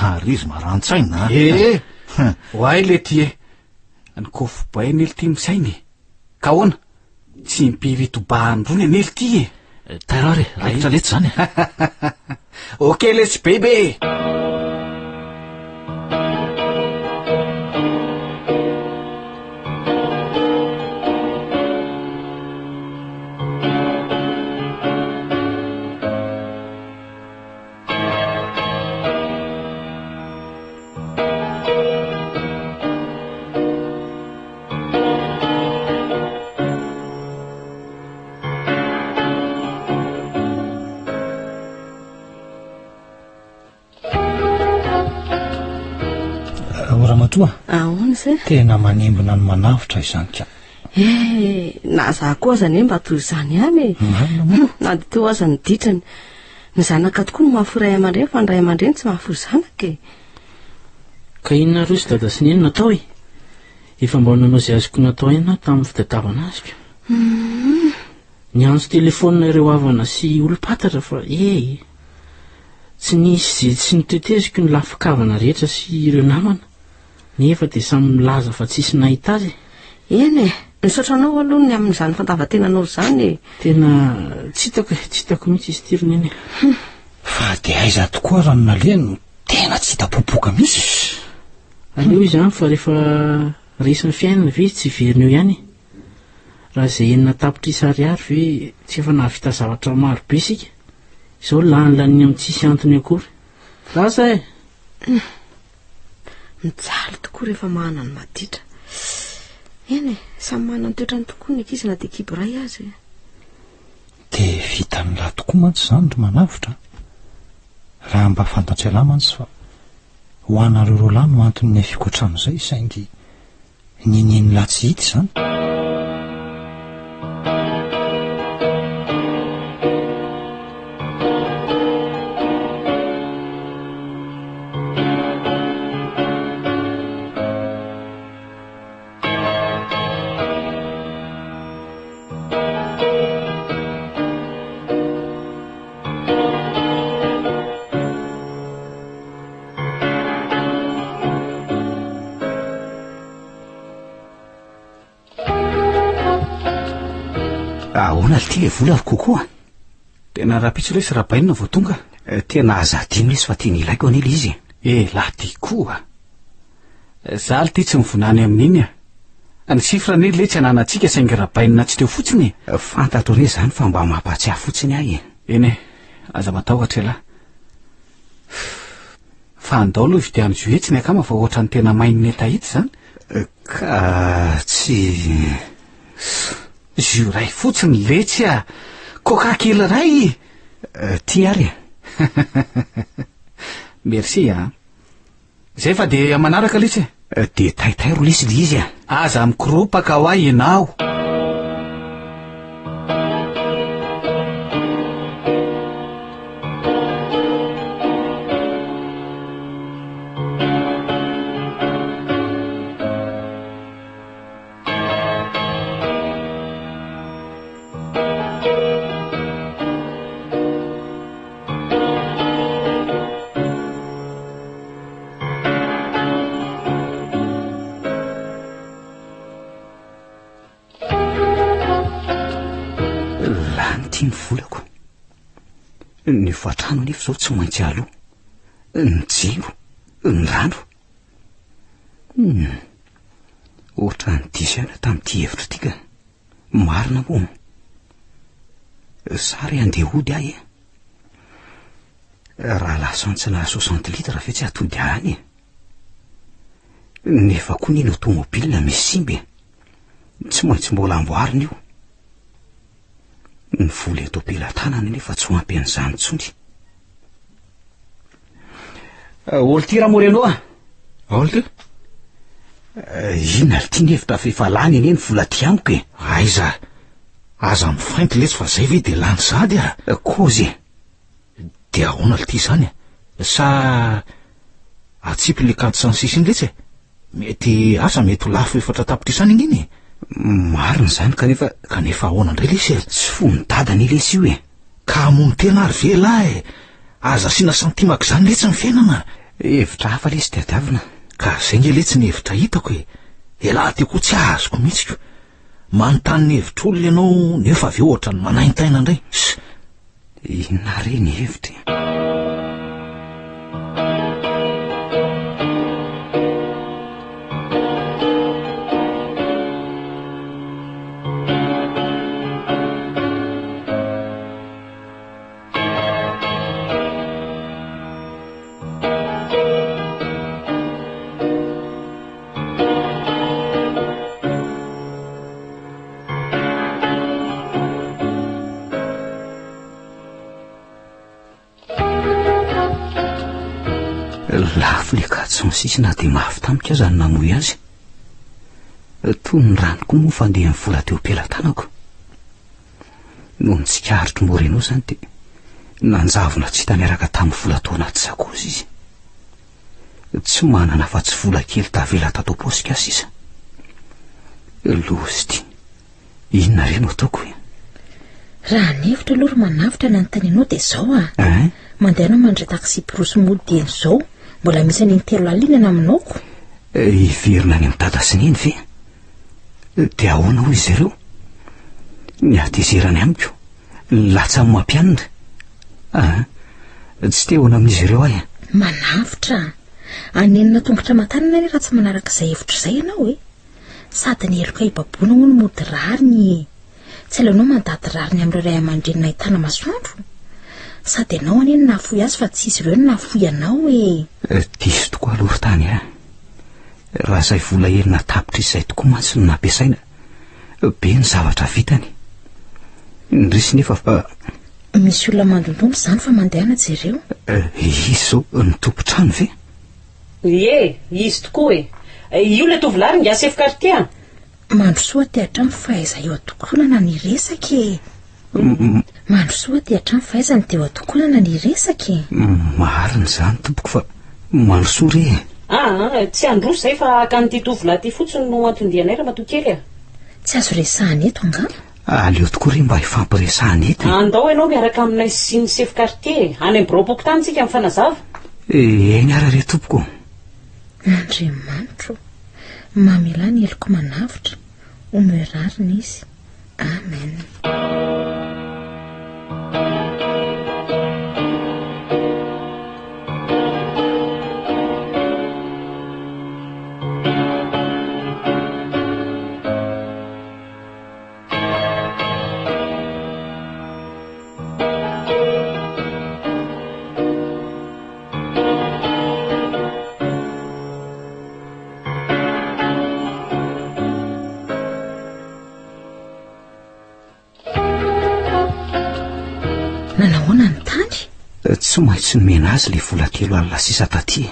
ary izy marantsaina ho ay le ty ny kofobainy ely ty misainy ka ahoana tsy mpiritobahany-drony anely ty tairary raikitra letsy zany okey letsy bebe ahoana zay tena manembona ny manavitra izany ka na za koa azany mba toy izany ihany na de teo aza ny ditrany ny zanaka tokoa no mahafo ray aman-dreny fa ny ray aman-dreny tsy mahafo zanaka ka inona ro sy dada sy neny natao efa mba nanao zay azoko natao ihany tamin'ny fitadiavana azy ka ny antso telefonina ireo havana sy olo-patatra fa tsy nisy tsy niteteziko ny lafikavana rehetra sy ireo namana nefa de samy milaza fa tsisy nahita azy eny nisotranao aloha ny amin'izany fandavantenanao zany tena tsy hitako mihitsy izy tirony eny fa de aiza tokoa ranonale no tena tsy hita popoka mihitsy. aleo izany fa rehefa resin'ny fiainana ve tsy verina eo ihany raha izay enina tapitra isariary ve tsy efa nahavita zavatra maro be isika izao lanilany amin'ny tsisy antony akory lasa mijaly tokoa rehefa mahana ny maditra eny samy manana ny toetrany tokoa ny ankizy na dia kibo ray azy de vita ny lahy tokoa mantsy izany ry manavitra raha mba fantatry lahy mantsy fa ho anareo ro lahy no antony ny afiko hatramin'izay saingy nineny lahy tsy hita izany. ahoana ty le vola ry kokoa tena raha-pitso le sy rahabainina vao tonga tena azadimy lesy fa tiany ilaiko an'ila izy lahy ty koa zaly ty tsy mivonany amin'iny ny sifra ny le tsy ananantsika saingy rahabainina tsy teo fotsiny fantatro re zany fa mba mampatsiahy fotsiny ahy eny aza matahotra lahy fa andao aloha vidiany zoetsiny akama fa ohatra ny tena maininy tahita zany ka tsy zio ray fotsiny letsy coca kely ray ty ary merci zay fa de manaraka letsy de taitay ro lesy le izy aza mikropaka ho ahy ianao ny volako ny voatrano nefa zao tsy maintsy aloha ny jiro ny rano ohatra ny disaina tamin'ity hevitra ity ka marina moa sary andeha ody ahy raha lasantsina 60 litre fe tsy atody any nefa koa niny automobilina misy simby tsy maintsy mbola amboarina io ny vola eto am-pelantanana nefa tsy ho ampy an'izany tsony olo ty raha moreno aolo inona ly ty ny hevitra fefalany eny ny vola ty amiko aiza aza mifainty lesy fa zay ve de lany sady kozy de ahoana ly ty zany sa atsipy le kady sansisiny letsy mety asa mety ho lafo efatra tapitra isany iny marina zany kanefa ahoana indray lesy tsy fo ny dadany lesy io ka amony tena ary vela aza sina santimaka zany letsy ny fiainana hevitra hafa lesy diadiavina ka zay nge letsy ny hevitra hitako elahy ty koa tsy azoko mihitsiko manontany ny hevitra olona ianao nefa avy eo ohatra ny manaintaina indray inona re ny hevitra lafo le katsonsisy na dia mafy tamika aza ny namoy azy toy ny ranoko moa fandeha ny vola teo am-pelantanako noho ny tsikaritro morenao zany dia nanjavona tsy hitaniaraka tamin'ny vola tao anaty sakozy izy tsy manana fa tsy vola kely tavela tato posika sisa lozy ty inona re no ataoko raha nevitra aloha ry manavitra na nytany anao dia zao mandeha anao mandray taksi prosy modeny zao mbola misy any ny telo alinana aminaoko iverina any amin'ny dada sy neny ve dia ahoana ho izy ireo ny atezerany amiko ny latsa amin'ny mampianina tsy tehoana amin'izy ireo ahy manavitra anenina tongotra matanana any raha tsy manaraka izay hevitra izay ianao e sady ny heloka hibaboana ho no mody rariny tsy ilainao mandady rariny amin'ireo ray aman-drenina ahitana masoandro sady ianao aneny nahafoy azy fa tsy izy ireo no nahafoy anao diso tokoa aloha tany raha izay vola elina tapitra izay tokoa mantsy no nampiasaina be ny zavatra vitany ndrisy nefa fa misy olona mandondondro izany fa mandehana jereo izy zao ny tompo-trano ve izy tokoa io le tovolahy ngasy efikartia mandrosoa ty hatrany fahaiza eo atokonana ny resaka mandrosoa ty hatrany fahaizany teo atokonana ny resaka marina izany tompoko fa mandrosoa re tsy androso zay fa ka nyty tovolahy ty fotsiny no antondianay raha matokely tsy azo resahany eto anga aleo tokoa re mba hifampiresahany ety andao ianao miaraka aminay sy ny sefikartie any amborapoko tany tsika amin'ny fanazava eny ara re tompoko andriamanitro mamela ny eloko manavitra omerarina izy amen nanahoana ny tany tsy maintsy nomena azy le vola 3 alina sisa taty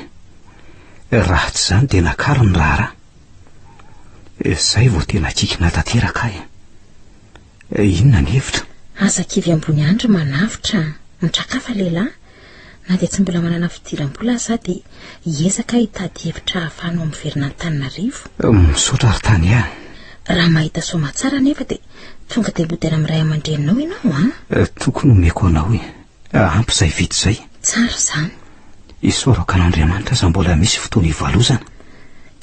raha tsy izany dia nakaro ny raharaha izay vao tena kikina tanteraka inona ny hevitra azakivy ambony andro manavitra mitrakafa lehilahy na dia tsy mbola manana fidiram-bola aza dia hiezaka hitady hevitra hahafahanao amin'ny verina ny Tananarivo misaotra ary tany raha mahita soma tsara nefa dia tonga dia bodana amin'ny ray aman-dreninao ianao tokony omeko anao ampy izay vita izay tsara izany isaorako an'Andriamanitra za mbola misy fotoana hivalozana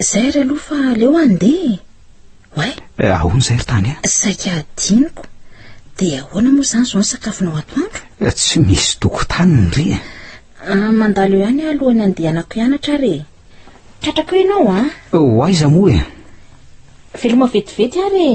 izay ry aloha fa leo andeha way ahoana izay ry tany saika adiniko dia ahoana moa izany zao ny sakafonao atoandro tsy misy tokotaniny ry mandalo eo ihany alohany andehanako hianatra re tratrako ianao aiza moa veloma vetivety ary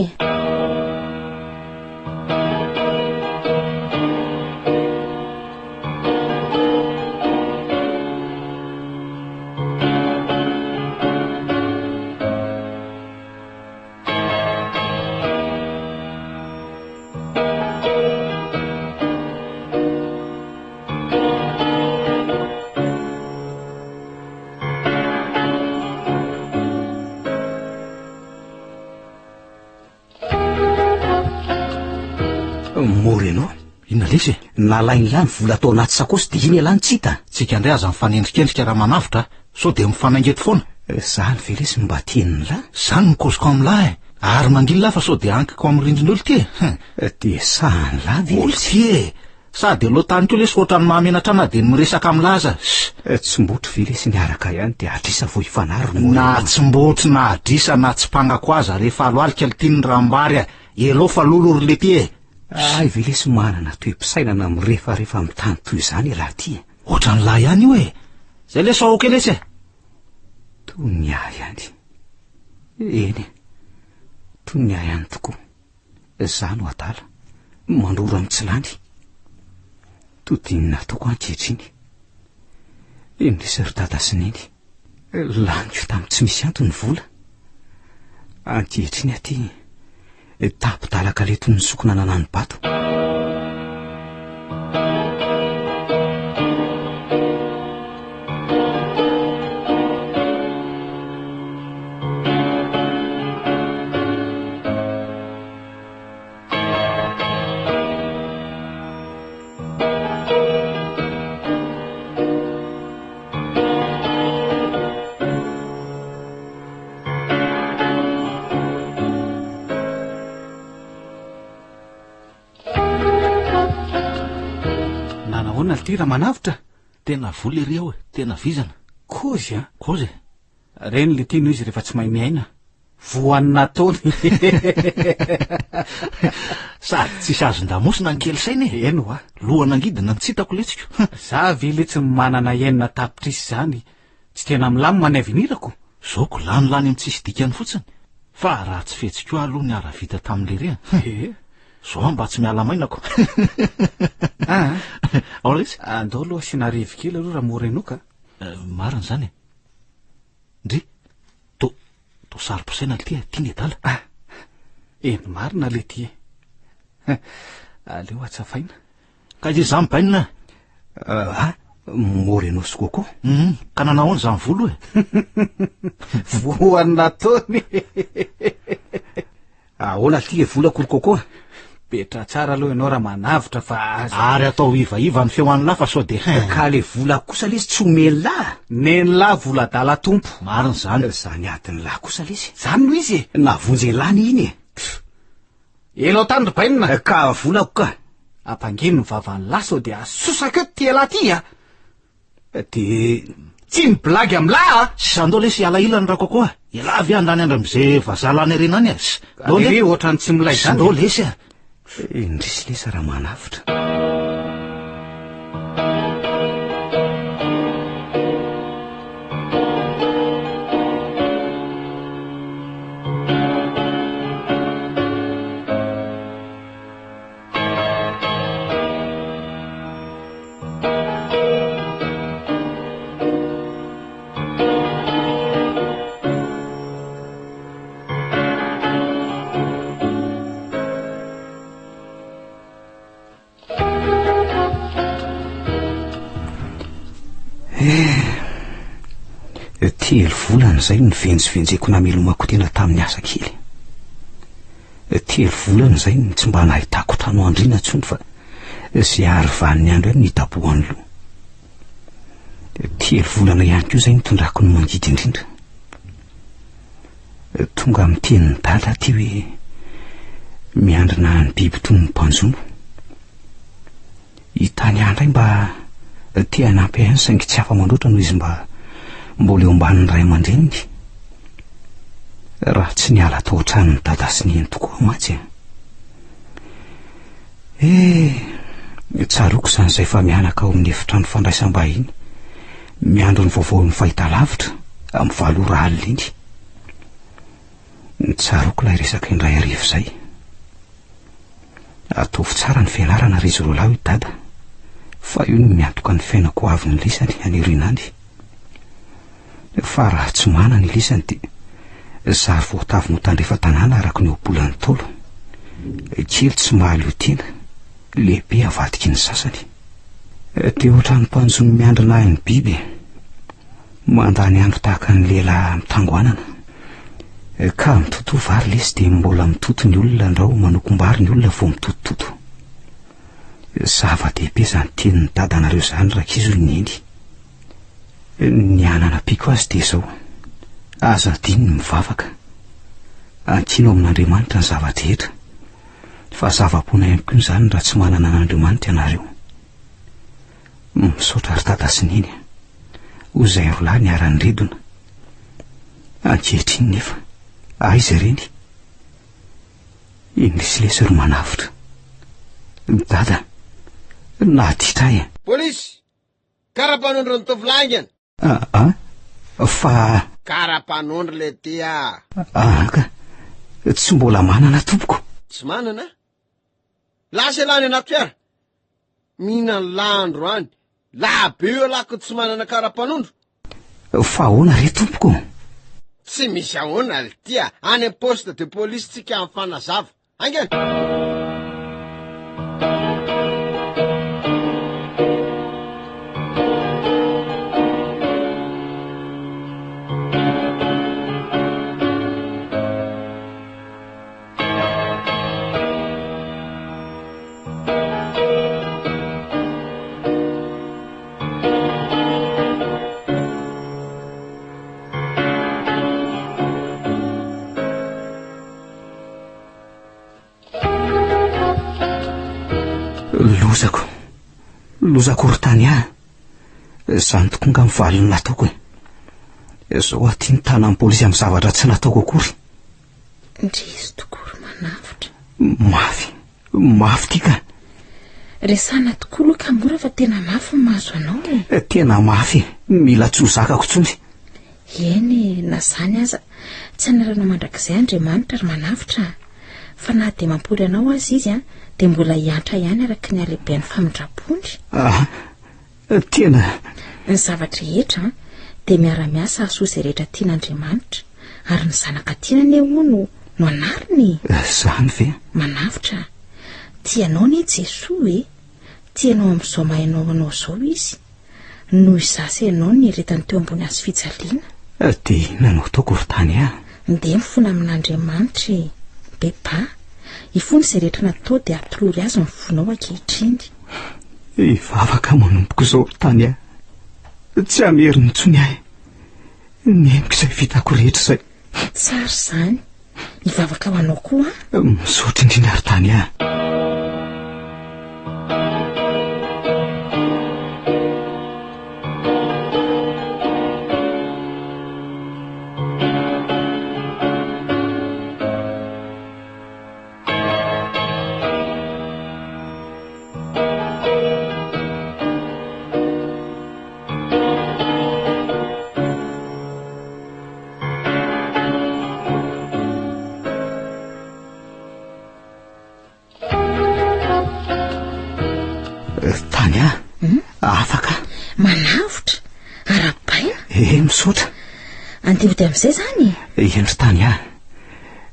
mory ianao inona lesy nalainy lany vola atao anaty sakosy dia iny ialany tsy hita tsika indray aza mifanendrikendrika raha manavitra so dia mifanaingeto foana zany ve lesy mba tian'ny lahy izany mikozoko amin'ny lahy ary manginy lahy fa so dia ankiko amin'ny rindrin'olo ty dia sahany lahy olo ty sady aloha tany koa lesy ohatrany mahamenatra ana dia miresaka amin'ny laza tsy mbotry ve lesy niaraka ihany dia adrisa vo hifanaro na tsy mbotry na adrisa na tsy mpangako aza rehefa aloalika litiny rambary elo fa lolo ry le ty ay ve lesy manana toe-pisainana mirehefarehefa amin'ny tany toy izany raha ty ohatrany lahy ihany io zay lesy aoke lesy toy ny ahy ihany eny toy ny ahy ihany tokoa za no adala mandoro amin'ny tsy lany todinina ataoko ankehitriny indrisy ry dada sy neny laniko tamin'ny tsy misy antony vola ankehitriny aty tapidalaka le toy ny sokona nanany bato raha manavitra tena vola ireo tena vizana kozy kozy reny le tiano izy rehefa tsy mahay miaina voanina taony sady tsisy azon-damosina ny kely saina e. eno a lohanangidina ny tsitako letsika za ve le tsy manana enina tapitrisy zany tsy tena milamy manayvinirako zaoko lanolany am tsisy dikany fotsiny fa raha tsy fetsiko aloha ny ara-vita tamin'le rea zao mba tsy miala mainako ao izy andao aloha asina rivo kely aloha raha mora enoka marina zany e ndry to sarom-posaina le ty tiany adala eny marina le ty aleo atsafaina ka izy za mibainina mora enao sy kokoa ka nanao any zany volo e voanina taony ahoana ty e vola kory kokoa petra tsara aloha ianao raha manavitra fa ary atao ivaiva ny feoan'ny lafa sao de ka le vola kosa lesy tsy omelilay neny lahy vola dala tompo marina zany zany adiny lahy kosa lesy zany no izy e navonjy lany iny enao tany ry bainina ka volako ka ampangeno ny vavan'ny lahy sao de asosaka eo ty elahy ty a de tsy miblagy am'lahy a sandao lesy alailany raha kokoa ilavy andany andra am'izay vazalany renany ry ohatrany tsy milay zany andao lesy a indrisy lesa raha manavitra telo volana zay ny venjivenjeko namelomako tena tamin'ny asa kely telo volana zay ny tsy mba nahitako trano andrina ntsony fa zay ary vaniny andro eny nitaboany loha telo volana ihany koa zay nitondrako ny mangidy indrindra tonga amin'ny tenin'ny dala ty hoe miandrina ny biby toy ny mpanjono hitany andray mba tia nampy any saingy tsy afa-mandroatra noho izy mbola eo ambanin'ny ray aman-dreniny raha tsy niala tao an-tranony dada sy neny tokoa matsy tsaroko zany zay fa mianaka ao amin'ny efitrano fandraisam-bahiny miandro ny vaovao ny fahitalavitra amin'ny valora alina iny tsaroko lay resaka indray arivo zay ataovy tsara ny fianarana ry izy roa lahy io dada fa io ny miantoka ny fiainako avy ny lisany anirinany fa raha tsy mana ny lisany dia zary voatavy no tandrefa tanàna araka ny obolany tolo kely tsy mahaly io tena lehibe avadiky ny sasany dia ohatrany mpanjono miandrina ny biby mandany andro tahaka ny lehilahy mitangoanana ka mitoto vary lesy dia mbola mitoto ny olona andrao manokom-bary ny olona vo mitotototo zava-dehibe zany tenin'ny dadanareo zany rakizo ny eny ny anana piko azy dia zao aza diny ny mivavaka ankino amin'Andriamanitra ny zava-drehetra fa zava-pona ihany koa zany raha tsy manana an'Andriamanitra ianareo misaotra ry dada sy neny ho zay rolahy ny arany redona ankehitriny nefa aiza ireny indrisy lesy ry manavitra dada naditra e polisy kara-panondro ny tovolaingana fa kara-panondro le tya ka tsy mbola manana tompoko tsy manana lasa lany anato iara mihina ny landro any labe eo alako tsy manana kara-panondro fa ahoana re tompoko tsy misy ahoana le tya any am poste de polisy tsika amin'ny fanazava angana lozako ry tany zany tokonga mivaliny nataoko zao aty ny tana amin'ny polisy amin'ny zavatra tsy nataoko akory ndrizy tokory manavitra. Mafy tia ka. Resana tokoa loha ka mora fa tena mafy mahazo anao e. Tena mafy, mila tsy ho zakako tsony. Eny, na zany aza tsy anarana mandrakizay Andriamanitra ary manavitra, fa na dia mampoly anao azy izy dia mbola hiantra ihany araka ny halehibean'ny famindrapony. Tena Ny zavatra rehetra dia miara-miasa ahasoa izay rehetra tian'Andriamanitra, ary ny zanaka tiana eo no anariny. Zany ve? Manavitra, tianao ne Jesosy e, tianao amin'izao mahainao anao izao izy, noho izasa ianao ny eretany teo ambony azy fijaliana. Dia nanao taoko ry tany Ndeha mifona amin'Andriamanitra beba, ifony izay rehetra natao dia atolory azy mifonao ankehitriny. Ivavaka manompoko izao ry tany tsy hameriny intsony ahy, nemiko izay vitako rehetra izay. Tsara izany, ivavaka ho anao koa misaotra indrindra ry tany afaka manavitra ara-baina. Misaotra. Andivody amin'izay zany Endry tany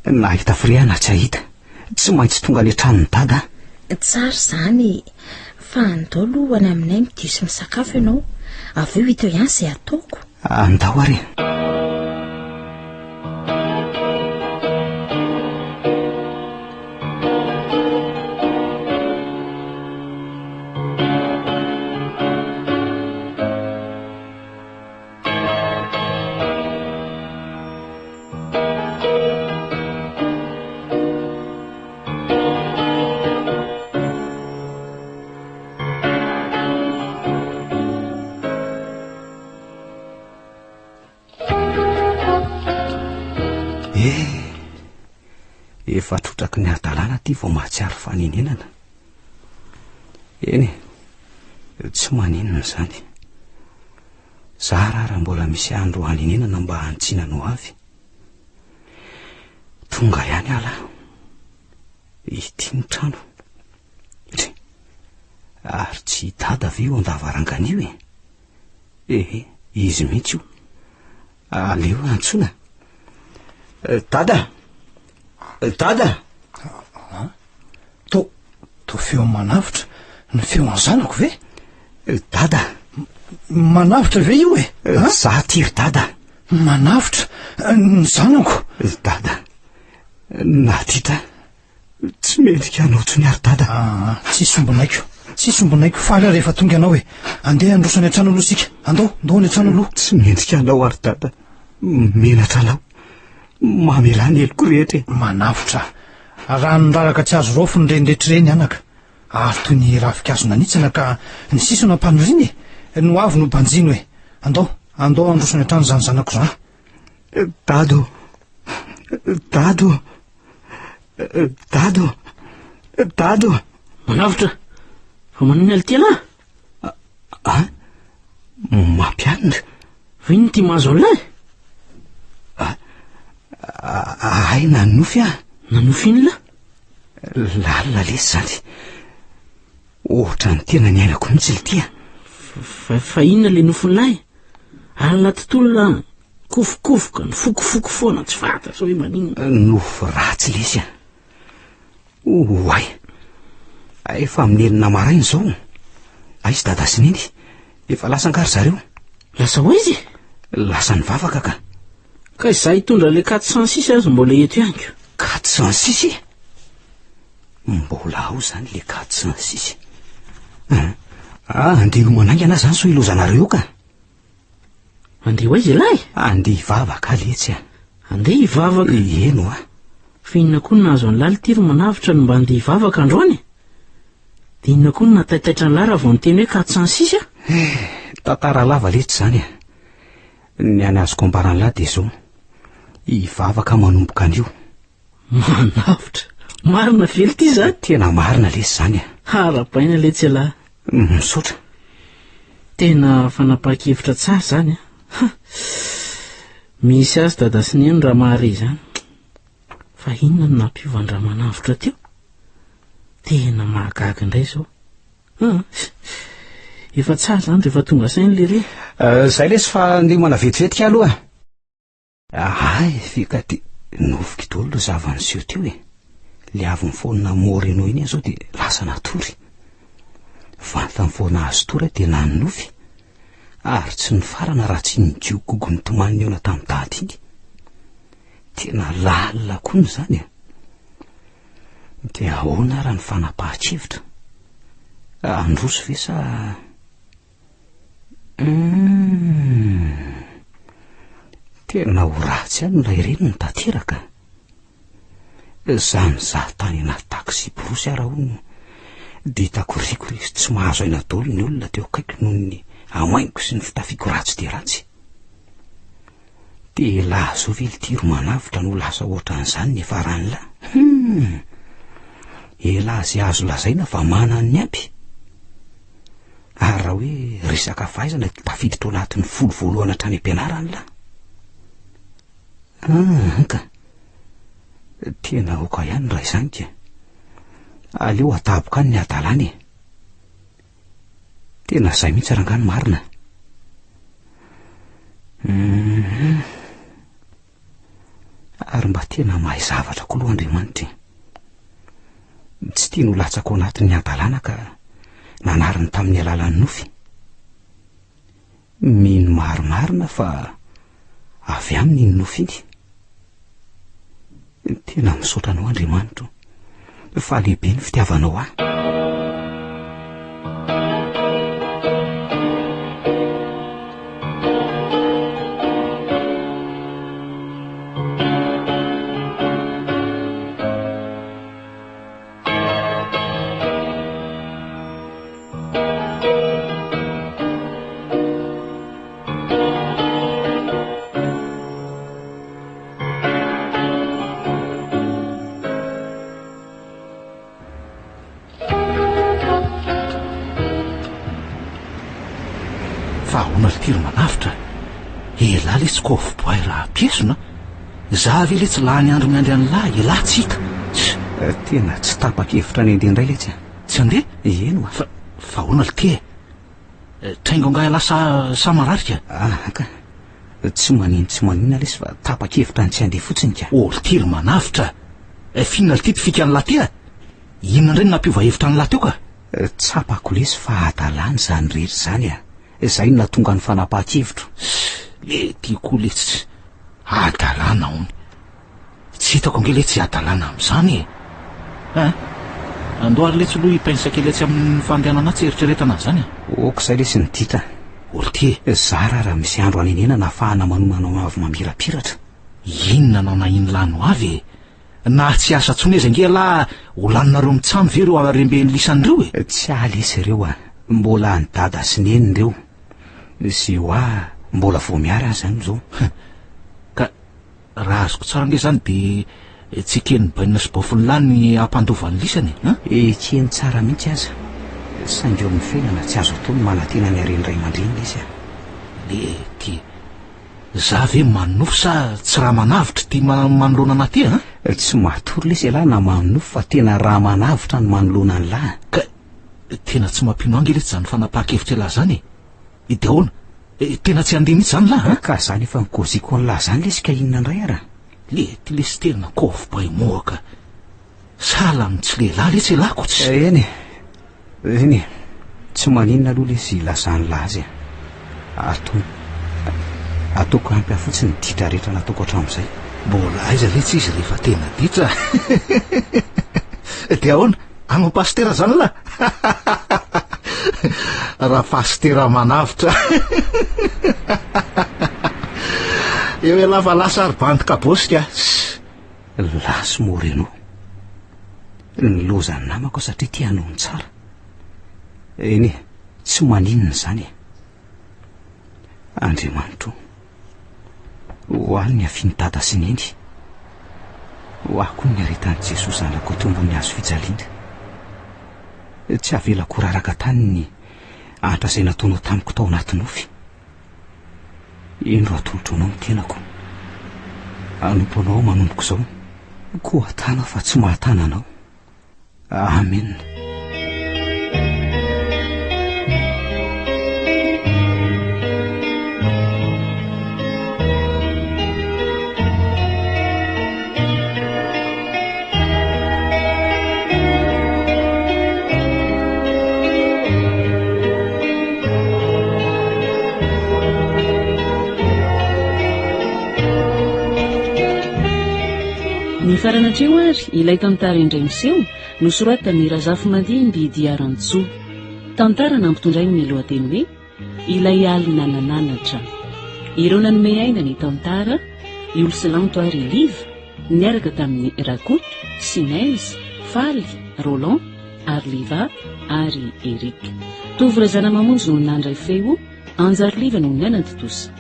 nahita firehana tsy ahita, tsy maintsy tonga any an-tranony dada. Tsara izany, fa andao aloha any aminay midio sy misakafo ianao, avy eo hita ihany izay ataoko. Andao ary. Efa trotraky ny adalàna ty vao mahatsiaro fanenenana. Eny, tsy maninona izany. Raha mbola misy andro hanenenana mba hantsinanao avy. Tonga ihany ala. Ity ny trano. Ary tsy dada ve eo an-davarangana io e? Izy mihitsy io. Aleo antsona. Dada! To feo manavitra, ny feo an zanako ve? Dada! Manavitra ve io e? Za tiry dada. Manavitra ny zanako. Dada, naditra tsy mendrika anao tsony ary dada. Tsy sombonaiko faly rehefa tonga anao e. Andeha androsany an-trano aloha sika. Andao ny an-trano aloha. Tsy mendrika anao ary dada, menatra anao, mamela ny eloko rehetra. Manavitra, raha niraraka tsy azo rofo ny renretrireny anaka, ary toy ny ravikazo nanitsana ka ny siso nampanoriany no avy no banjino e. Andao androsany an-trano zany zanako zany. Dado. Manavitra, fa maniny alitela? Mampianina. Va iny ty mahazo an'lay? Ay, nanofy Nanofy iny la? Lalina lesy zany. Ohatra ny tena ny ainako mihitsy le tia. Fa inona le nofon'lay? Alina tontolo la kofokofoka ny fokofoko foana tsy fata sao hoe maninona. Nofo ratsy lesy Oay, efa minenina maraina zao. Aizy dada sy neny, efa lasa ankary zareo. Lasa ho izy? Lasa nivavaka ka. Ka izay hitondra le 406 azy mbola eto ihany. 406? Mbola ao zany le 406. Andeha manaingana zany so ilozanareo ka. Andeha ho izy lay? Andeha hivavaka letsy Andeha hivavaka? Eno Fa inona koa nahazo ny lalitiro manavitra no mba andeha hivavaka androany? Dia inona koa nataitaitra ny lara vao niteny hoe 406 Tantara lava letsy zany Ny any azoko ambaran'lahy dia zao, hivavaka manomboka an'io. manavitra marina vely ity zany tena marina lesy zany harapaina le tsy lahy misaotra tena fanapa-kevitra tsara zany misy azy dada sy neny raha mahare zany fa inona no nampiovandraha manavitra teo tena mahagaga indray zao efa tsara zany rehefa tonga sainy le re zay lesy fa nde mana vetivetika aloha ay fika ty novoky dolo zavanyseho teo le avy mifoana moreno iny zao de lasa natory vanta mifoana azy tory de nanonofy ary tsy ny farana raha tsy nigiogogo ny tomaniny eona tamin'ny dady iny tena lalina kony zany de ahoana raha ny fanapahan-kevitra androso ve sa tena ho ratsy any nilay reny ny tanteraka zany za tany anaty taksi borosy ara hono de hitako rikory tsy mahazo aina dolo ny olona teo akaiky noho ny amainiko sy ny fitafiako ratsy de ratsy de lazo vely tiro manavitra no lasa ohatran'izany ny faran'la ela zay azo lazaina fa manany aby ary raha hoe resaka fahaizana tafiditra ao anatin'ny folo voalohana hatrany ampianarany ka tena oka ihany raha izany ka aleo ataboka any ny adalany tena zay mihitsy rangano marina ary mba tena mahay zavatra koa aloha Andriamanitra tsy tiany ho latsaka ao anatin'ny adalana ka nanariny tamin'ny alalan'ny nofy mino marimarina fa avy aminy iny nofy iny tena misaotra anao Andriamanitra fa lehibe ny fitiavanao ahy manavitra ela le tsy kofoboay raha piesona za ve le tsy lany andro miandry any lahy ela tsy hita tena tsy tapa-kevitra ny andeha indray le tsy andeha eno fa hoana le te traingo nga lasa samararika ka tsy maninona lesy fa tapa-kevitra ny tsy andeha fotsiny ka le tery manavitra finna le ty fika any lahy tea inona indray nampiova hevitra any lahy teo ka tsapako lesy fa adalany zany rehetra zany zay no natonga ny fanapahan-kevitro le tiako le tsy adalana ony tsy hitako ange le tsy adalana am'izany andoary le tsy loha hipaintsaka le tsy amin'ny fandehanana tsy eritreretana zany oko zay le sy nidita olty zara raha misy andro anenena nahafahana manomanao avy mamirapiratra inona nana iny lano avy na tsy asa tsony eza nge la ho laninareo mitsamy ve reo aremben'ny lisandreo tsy alesy ireo mbola ny dada sy neniny reo sy ho mbola vo miara zany zao ka raha azoko tsara nge zany de tsy ekeny bainina sy bofiny lany ampandovan'ny lisany ekeny tsara mihitsy aza saingeo amin'ny fiainana tsy azo atao ny manatena ny areny ray aman-dreny izy le ty za ve manofo sa tsy raha manavitra ty manoloana ana ty tsy matory lesy lahy na manofo fa tena raha manavitra ny manoloana ny lahy ka tena tsy mampino ange letsy zany fanapaha-kevitra lahy zany de ahoana tena tsy andeha mihitsy zany lahy ka zany efa migoziko ny lahy zany lesy ka inona indray ara le ty lesy tena kofo baimoaka sala ny tsy lehilahy letsy elako tsy eny tsy maninona aloha lesy lasany lahy azy ataoko ampy afotsiny ditra rehetra nataoko hatramin'izay mbola aiza letsy izy rehefa tena ditra de ahoana agno pastera zany lahy raha pastera manavitra eo e lava lasa ary-bantika bosika lasy moreno ny lozany namako satria ty hanao ny tsara eny tsy maninona zany Andriamanitro ho any ny afiany dada sy neny ho aho koa niaretan'i jesosy zanako tombony azo fijaliana. Tsy avelako raraka tany ny ahatra izay nataonao tamiko tao anaty nofy. Eny ro atolotra anao ny tenako. Anompo anao manomboko izao, koa hatana fa tsy mahatana anao. Amen. Ny faranatreo ary ilay tantara indray miseho nosoratany Razafy Mandimby Diarantsoa. Tantara nampitondray ny lohateny hoe ilay alina nananatra. Ireo nanome aina ny tantara Iolsilanto ary Liva niaraka tamin'ny Rakoto, Sinaizy, Faly, Roland, Arliva ary Eric. Tovorazana mamonjy no nandray feo Anjary Liva no nianany totosa.